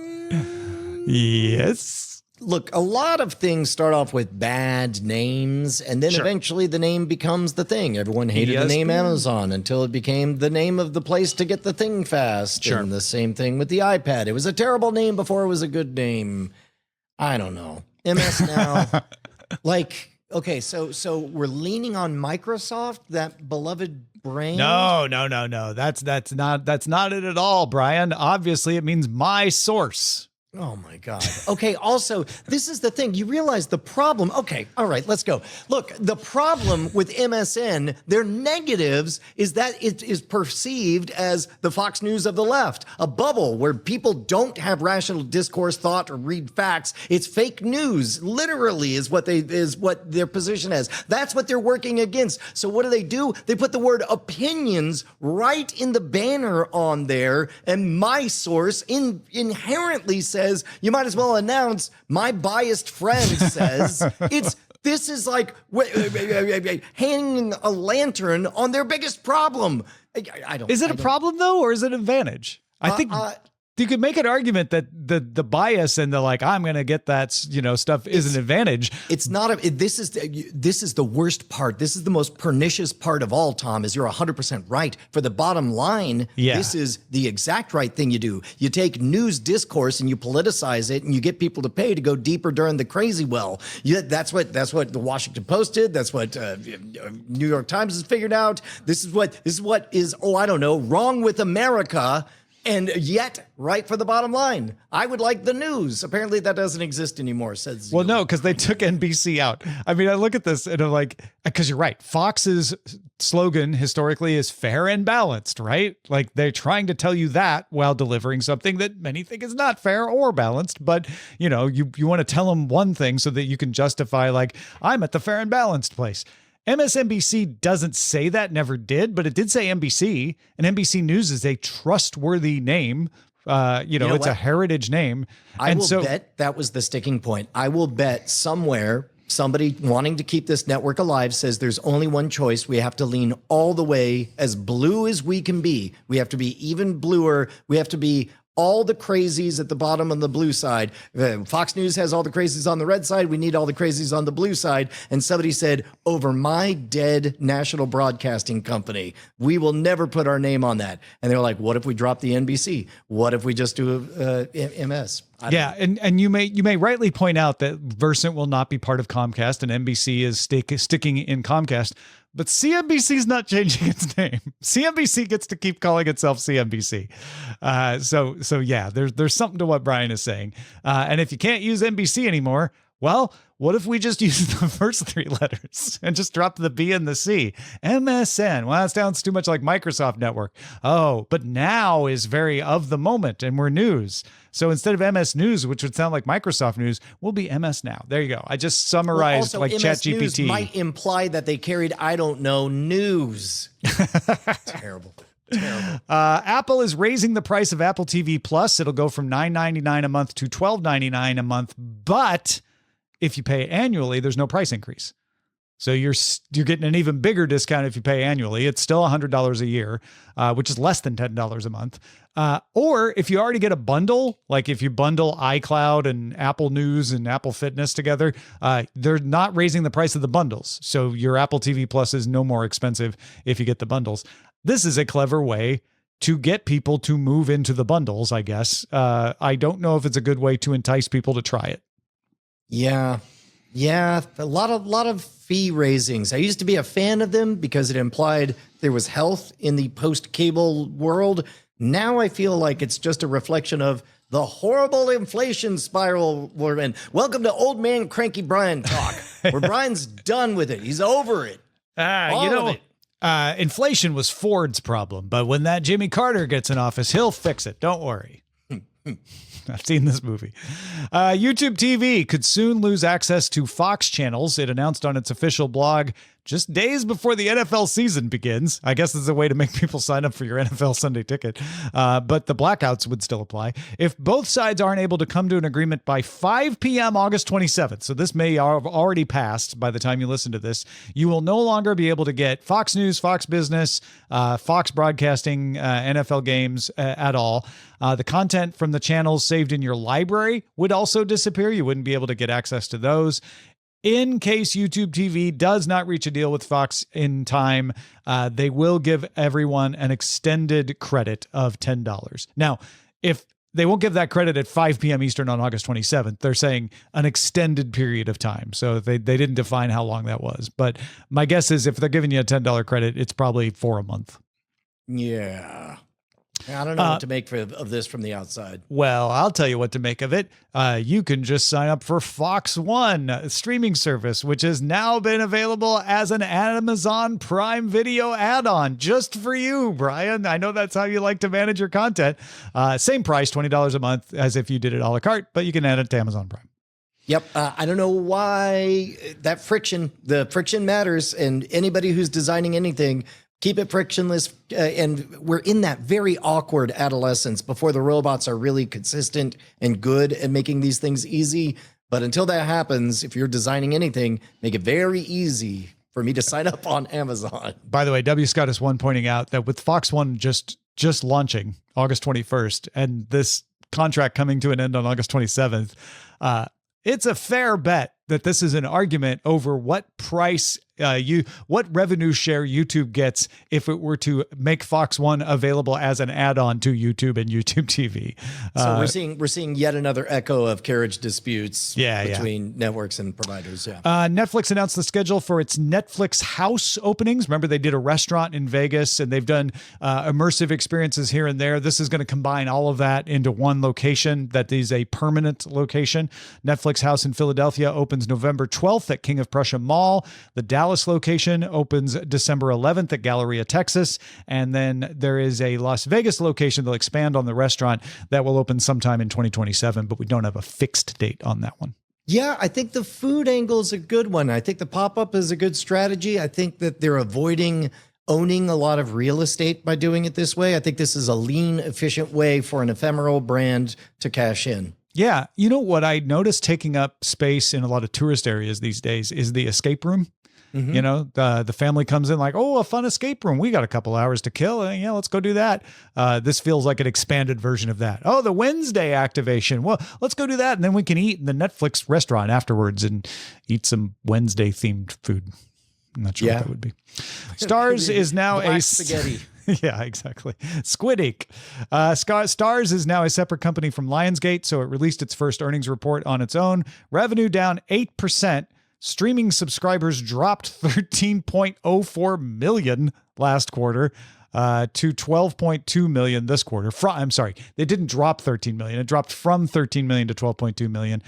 Yes. Look, a lot of things start off with bad names, and then eventually the name becomes the thing. Everyone hated the name Amazon until it became the name of the place to get the thing fast. Sure. And the same thing with the iPad. It was a terrible name before it was a good name. I don't know. MS Now. Okay, so we're leaning on Microsoft, that beloved brand? No. That's not it at all, Brian. Obviously, it means my source. Oh my God. Okay. Also, this is the thing. You realize the problem. Okay. All right. Let's go. Look, the problem with MSN, their negatives is that it is perceived as the Fox News of the left, a bubble where people don't have rational discourse, thought, or read facts. It's fake news. Literally is what their position is. That's what they're working against. So what do? They put the word opinions right in the banner on there, and my source inherently says you might as well announce my biased friend says. This is like hanging a lantern on their biggest problem. I don't. Is it a problem though, or is it an advantage? I think you could make an argument that the bias and the I'm going to get that stuff is an advantage. It's not. This is the worst part. This is the most pernicious part of all, Tom, is you're 100% right. For the bottom line, this is the exact right thing you do. You take news discourse and you politicize it and you get people to pay to go deeper during the crazy well. That's what the Washington Post did. That's what New York Times has figured out. This is what is wrong with America. And yet, right for the bottom line, I would like the news. Apparently that doesn't exist anymore, says Well, no, because they took NBC out. I mean, I look at this and I'm like, because you're right. Fox's slogan historically is fair and balanced, right? Like they're trying to tell you that while delivering something that many think is not fair or balanced. But, you know, you want to tell them one thing so that you can justify, like, I'm at the fair and balanced place. MSNBC doesn't say that, never did, but it did say NBC, and NBC News is a trustworthy name. It's a heritage name. I will bet that was the sticking point. I will bet somewhere somebody wanting to keep this network alive says there's only one choice. We have to lean all the way as blue as we can be. We have to be even bluer. We have to be all the crazies at the bottom on the blue side. Fox News has all the crazies on the red side. We need all the crazies on the blue side. And somebody said, over my dead national broadcasting company, we will never put our name on that. And they're like, what if we drop the NBC? What if we just do MS? Yeah, and you may rightly point out that Versant will not be part of Comcast and NBC is sticking in Comcast. But CNBC's not changing its name. CNBC gets to keep calling itself CNBC. So yeah, there's something to what Brian is saying. And if you can't use NBC anymore, well, what if we just use the first three letters and just drop the B and the C? MSN. Well, that sounds too much like Microsoft Network. Oh, but now is very of the moment and we're news. So instead of MS News, which would sound like Microsoft News, we'll be MS Now. There you go. I just summarized like ChatGPT. News might imply that they carried, I don't know, news. Terrible. Apple is raising the price of Apple TV Plus. It'll go from $9.99 a month to $12.99 a month. But if you pay annually, there's no price increase. So you're getting an even bigger discount if you pay annually. It's still $100 a year, which is less than $10 a month. Or if you already get a bundle, like if you bundle iCloud and Apple News and Apple Fitness together, they're not raising the price of the bundles. So your Apple TV Plus is no more expensive if you get the bundles. This is a clever way to get people to move into the bundles, I guess. I don't know if it's a good way to entice people to try it. Yeah, a lot of fee raisings. I used to be a fan of them because it implied there was health in the post-cable world. Now I feel like it's just a reflection of the horrible inflation spiral we're in. Welcome to Old Man Cranky Brian talk, where Brian's done with it. He's over it. Inflation was Ford's problem, but when that Jimmy Carter gets in office, he'll fix it. Don't worry. I've seen this movie. YouTube TV could soon lose access to Fox channels. It announced on its official blog just days before the NFL season begins. I guess it's a way to make people sign up for your NFL Sunday ticket. But the blackouts would still apply. If both sides aren't able to come to an agreement by 5 p.m. August 27th, so this may have already passed by the time you listen to this, you will no longer be able to get Fox News, Fox Business, Fox Broadcasting, NFL games at all. The content from the channels saved in your library would also disappear. You wouldn't be able to get access to those. In case YouTube TV does not reach a deal with Fox in time, they will give everyone an extended credit of $10. Now, if they won't give that credit at 5 p.m. Eastern on August 27th, they're saying an extended period of time. So they didn't define how long that was. But my guess is if they're giving you a $10 credit, it's probably for a month. Yeah. I don't know what to make of this from the outside. Well, I'll tell you what to make of it. You can just sign up for Fox One, a streaming service, which has now been available as an Amazon Prime Video add-on just for you, Brian. I know that's how you like to manage your content. Same price, $20 a month, as if you did it a la carte, but you can add it to Amazon Prime. Yep. I don't know why the friction matters, and anybody who's designing anything, keep it frictionless. And we're in that very awkward adolescence before the robots are really consistent and good at making these things easy. But until that happens, if you're designing anything, make it very easy for me to sign up on Amazon. By the way, W. Scott is one pointing out that with Fox One just launching August 21st and this contract coming to an end on August 27th, it's a fair bet that this is an argument over what price what revenue share YouTube gets if it were to make Fox One available as an add-on to YouTube and YouTube TV. So we're seeing yet another echo of carriage disputes Yeah, between networks and providers. Yeah. Netflix announced the schedule for its Netflix House openings. Remember, they did a restaurant in Vegas, and they've done immersive experiences here and there. This is going to combine all of that into one location that is a permanent location. Netflix House in Philadelphia opens November 12th at King of Prussia Mall. The Dallas location opens December 11th at Galleria, Texas. And then there is a Las Vegas location. They'll expand on the restaurant that will open sometime in 2027, but we don't have a fixed date on that one. Yeah, I think the food angle is a good one. I think the pop-up is a good strategy. I think that they're avoiding owning a lot of real estate by doing it this way. I think this is a lean, efficient way for an ephemeral brand to cash in. Yeah. You know what I noticed taking up space in a lot of tourist areas these days is the escape room. Mm-hmm. You know, the family comes in like, oh, a fun escape room. We got a couple hours to kill. Yeah, let's go do that. This feels like an expanded version of that. Oh, the Wednesday activation. Well, let's go do that. And then we can eat in the Netflix restaurant afterwards and eat some Wednesday themed food. I'm not sure what that would be. Stars is now Black spaghetti. Yeah, exactly. Squid-ink. Stars is now a separate company from Lionsgate, so it released its first earnings report on its own. Revenue down 8%. Streaming subscribers dropped 13.04 million last quarter to 12.2 million this quarter. I'm sorry, they didn't drop 13 million. It dropped from 13 million to 12.2 million.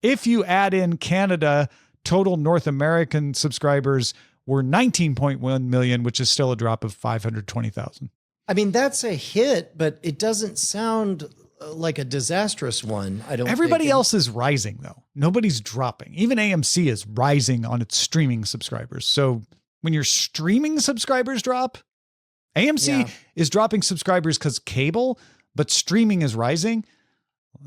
If you add in Canada, total North American subscribers were 19.1 million, which is still a drop of 520,000. I mean, that's a hit, but it doesn't sound like a disastrous one. I don't Everybody think. else is rising, though. Nobody's dropping. Even AMC is rising on its streaming subscribers. So when your streaming subscribers drop, AMC is dropping subscribers because cable, but streaming is rising.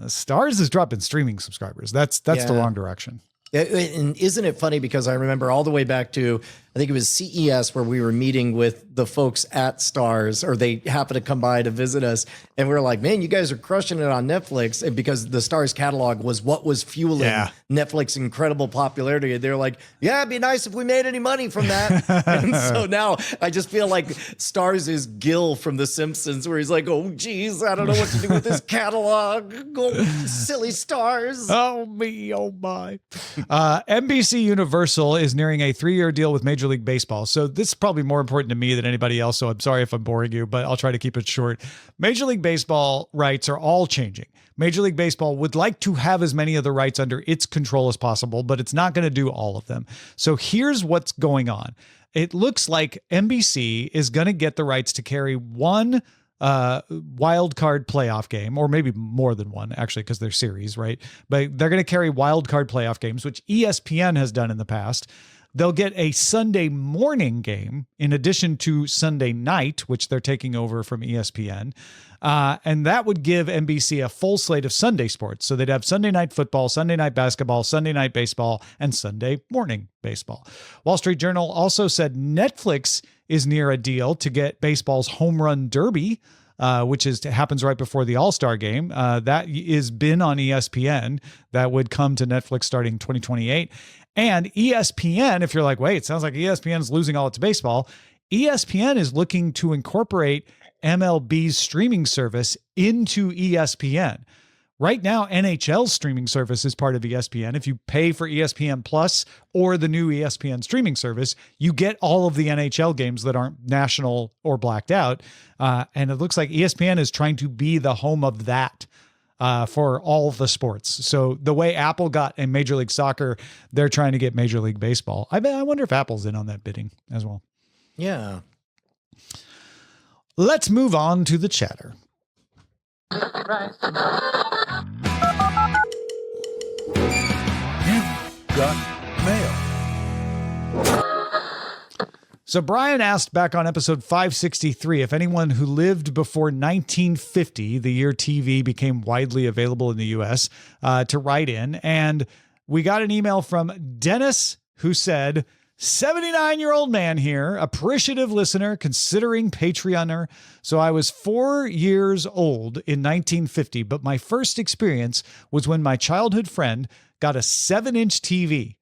Stars is dropping streaming subscribers. That's the wrong direction. And isn't it funny, because I remember all the way back to, I think it was CES, where we were meeting with the folks at Stars, or they happened to come by to visit us. And we were like, man, you guys are crushing it on Netflix. And because the Stars catalog was what was fueling Netflix's incredible popularity. And they're like, yeah, it'd be nice if we made any money from that. And so now I just feel like Stars is Gil from The Simpsons, where he's like, oh, geez, I don't know what to do with this catalog. Oh, silly Stars. Oh, me, oh, my. NBC Universal is nearing a 3-year deal with Major League Baseball. So this is probably more important to me than anybody else. So I'm sorry if I'm boring you, but I'll try to keep it short. Major League Baseball rights are all changing. Major League Baseball would like to have as many of the rights under its control as possible, but it's not going to do all of them. So here's what's going on. It looks like NBC is going to get the rights to carry one wild card playoff game, or maybe more than one, actually, because they're series, right? But they're going to carry wild card playoff games, which ESPN has done in the past. They'll get a Sunday morning game in addition to Sunday night, which they're taking over from ESPN. And that would give NBC a full slate of Sunday sports. So they'd have Sunday night football, Sunday night basketball, Sunday night baseball, and Sunday morning baseball. Wall Street Journal also said Netflix is near a deal to get baseball's home run derby, which happens right before the All-Star game. That is been on ESPN. That would come to Netflix starting 2028. And ESPN, if you're like, wait, it sounds like ESPN is losing all its baseball. ESPN is looking to incorporate MLB's streaming service into ESPN. Right now, NHL's streaming service is part of ESPN. If you pay for ESPN Plus or the new ESPN streaming service, you get all of the NHL games that aren't national or blacked out. And it looks like ESPN is trying to be the home of that for all of the sports. So the way Apple got in Major League Soccer, they're trying to get Major League Baseball. I wonder if Apple's in on that bidding as well. Yeah. Let's move on to the chatter. Got mail. So Brian asked back on episode 563 if anyone who lived before 1950, the year TV became widely available in the U.S., to write in. And we got an email from Dennis, who said, 79-year-old man here, appreciative listener, considering Patreoner. So I was 4 years old in 1950, but my first experience was when my childhood friend got a 7-inch TV.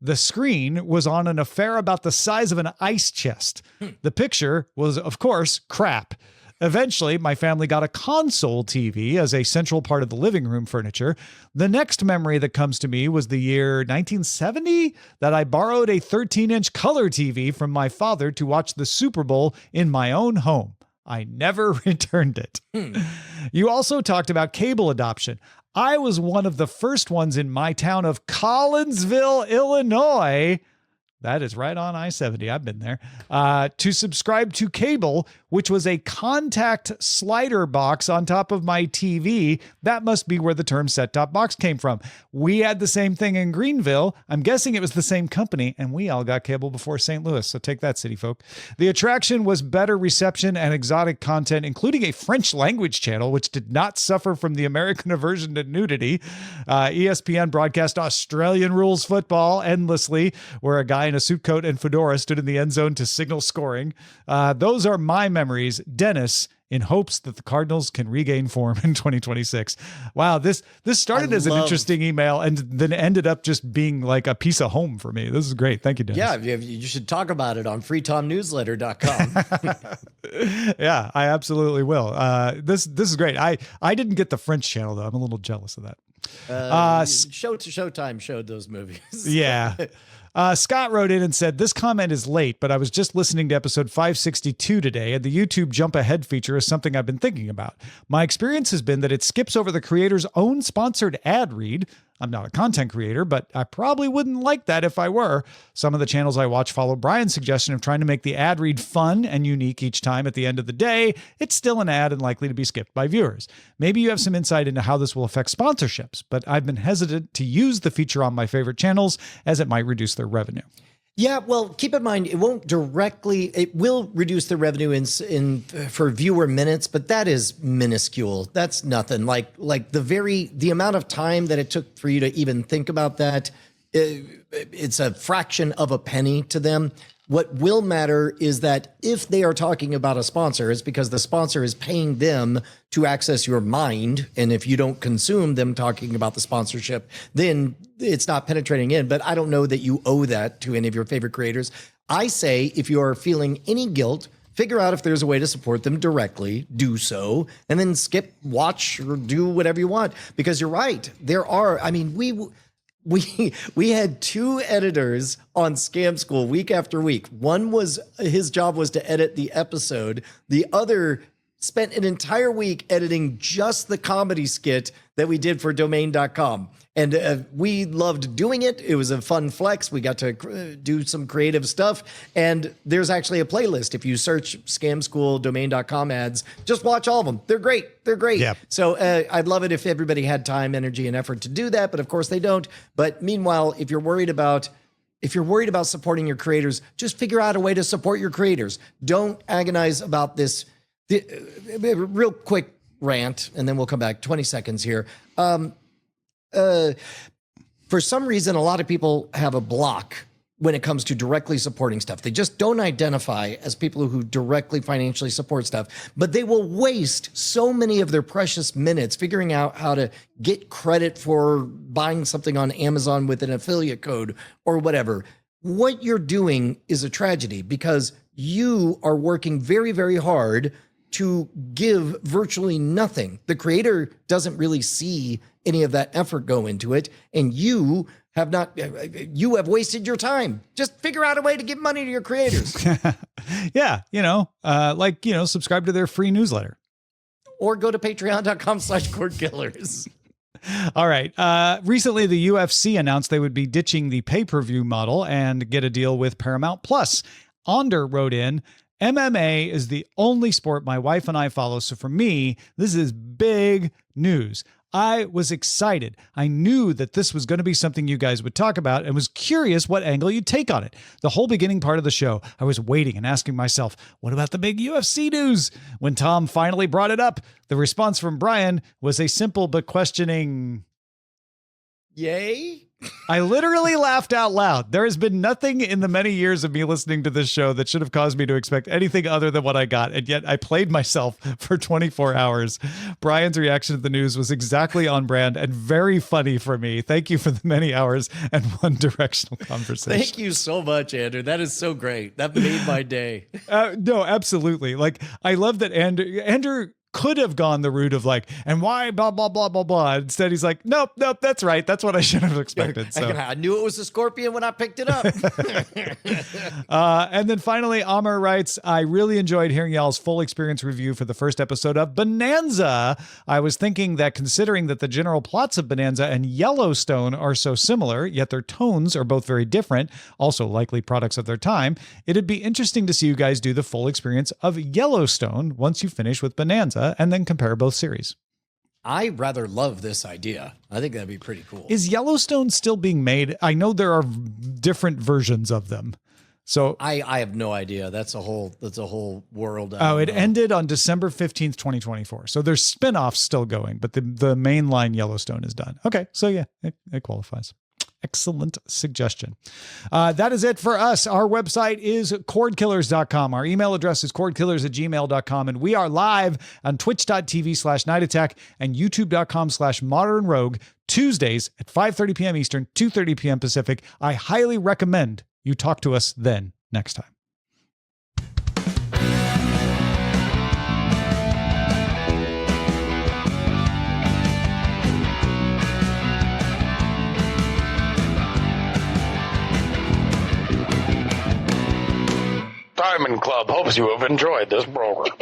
The screen was on an affair about the size of an ice chest. The picture was, of course, crap. Eventually, my family got a console TV as a central part of the living room furniture. The next memory that comes to me was the year 1970 that I borrowed a 13-inch color TV from my father to watch the Super Bowl in my own home. I never returned it. You also talked about cable adoption. I was one of the first ones in my town of Collinsville, Illinois. That is right on I-70. I've been there. To subscribe to cable, which was a contact slider box on top of my TV. That must be where the term set-top box came from. We had the same thing in Greenville. I'm guessing it was the same company, and we all got cable before St. Louis. So take that, city folk. The attraction was better reception and exotic content, including a French language channel, which did not suffer from the American aversion to nudity. ESPN broadcast Australian rules football endlessly, where a guy in a suit coat and fedora stood in the end zone to signal scoring. Those are my memories. Dennis, in hopes that the Cardinals can regain form in 2026. Wow, this started as an interesting email and then ended up just being like a piece of home for me. This is great. Thank you, Dennis. Yeah, you should talk about it on freetomnewsletter.com. Yeah, I absolutely will. This is great. I didn't get the French channel, though. I'm a little jealous of that. Showtime showed those movies. Yeah. Scott wrote in and said, this comment is late, but I was just listening to episode 562 today, and the YouTube jump ahead feature is something I've been thinking about. My experience has been that it skips over the creator's own sponsored ad read. I'm not a content creator, but I probably wouldn't like that if I were. Some of the channels I watch follow Brian's suggestion of trying to make the ad read fun and unique each time. At the end of the day, it's still an ad and likely to be skipped by viewers. Maybe you have some insight into how this will affect sponsorships, but I've been hesitant to use the feature on my favorite channels as it might reduce their revenue. Yeah, well, keep in mind, it will reduce the revenue for viewer minutes, but that is minuscule. That's nothing. Like the amount of time that it took for you to even think about that, it's a fraction of a penny to them. What will matter is that if they are talking about a sponsor, it's because the sponsor is paying them to access your mind. And if you don't consume them talking about the sponsorship, then it's not penetrating in. But I don't know that you owe that to any of your favorite creators. I say if you are feeling any guilt, figure out if there's a way to support them directly, do so, and then skip, watch, or do whatever you want. Because you're right. We had two editors on Scam School week after week. One was, his job was to edit the episode. The other spent an entire week editing just the comedy skit that we did for domain.com. And we loved doing it. It was a fun flex. We got to do some creative stuff. And there's actually a playlist. If you search Scam School, domain.com ads, just watch all of them. They're great. They're great. Yep. So I'd love it if everybody had time, energy, and effort to do that. But of course they don't. But meanwhile, if you're worried about supporting your creators, just figure out a way to support your creators. Don't agonize about this. Real quick rant, and then we'll come back. 20 seconds here. For some reason, a lot of people have a block when it comes to directly supporting stuff. They just don't identify as people who directly financially support stuff, but they will waste so many of their precious minutes figuring out how to get credit for buying something on Amazon with an affiliate code or whatever. What you're doing is a tragedy because you are working very, very hard to give virtually nothing. The creator doesn't really see any of that effort go into it, and you have wasted your time. Just figure out a way to give money to your creators. Yeah, subscribe to their free newsletter. Or go to patreon.com/Cordkillers. All right. Recently, the UFC announced they would be ditching the pay-per-view model and get a deal with Paramount Plus. Onder wrote in, MMA is the only sport my wife and I follow, so for me, this is big news. I was excited. I knew that this was going to be something you guys would talk about and was curious what angle you'd take on it. The whole beginning part of the show, I was waiting and asking myself, what about the big UFC news? When Tom finally brought it up, the response from Brian was a simple but questioning, yay? I literally laughed out loud. There has been nothing in the many years of me listening to this show that should have caused me to expect anything other than what I got. And yet I played myself for 24 hours. Brian's reaction to the news was exactly on brand and very funny for me. Thank you for the many hours and one directional conversation. Thank you so much, Andrew. That is so great. That made my day. No, absolutely. Like, I love that Andrew could have gone the route of like, and why blah, blah, blah, blah, blah. Instead, he's like, nope, that's right. That's what I should have expected. So I knew it was a scorpion when I picked it up. And then finally, Amr writes, I really enjoyed hearing y'all's full experience review for the first episode of Bonanza. I was thinking that considering that the general plots of Bonanza and Yellowstone are so similar, yet their tones are both very different, also likely products of their time, it'd be interesting to see you guys do the full experience of Yellowstone once you finish with Bonanza and then compare both series. I rather love this idea. I think that'd be pretty cool. Is Yellowstone still being made? I know there are different versions of them. So I have no idea. That's a whole world. It ended on December 15th, 2024. So there's spin-offs still going, but the mainline Yellowstone is done. Okay. So yeah, it qualifies. Excellent suggestion. That is it for us. Our website is cordkillers.com. Our email address is cordkillers@gmail.com. And we are live on twitch.tv/nightattack and youtube.com/modernrogue Tuesdays at 5:30 p.m. Eastern, 2:30 p.m. Pacific. I highly recommend you talk to us then next time. Diamond Club hopes you have enjoyed this program.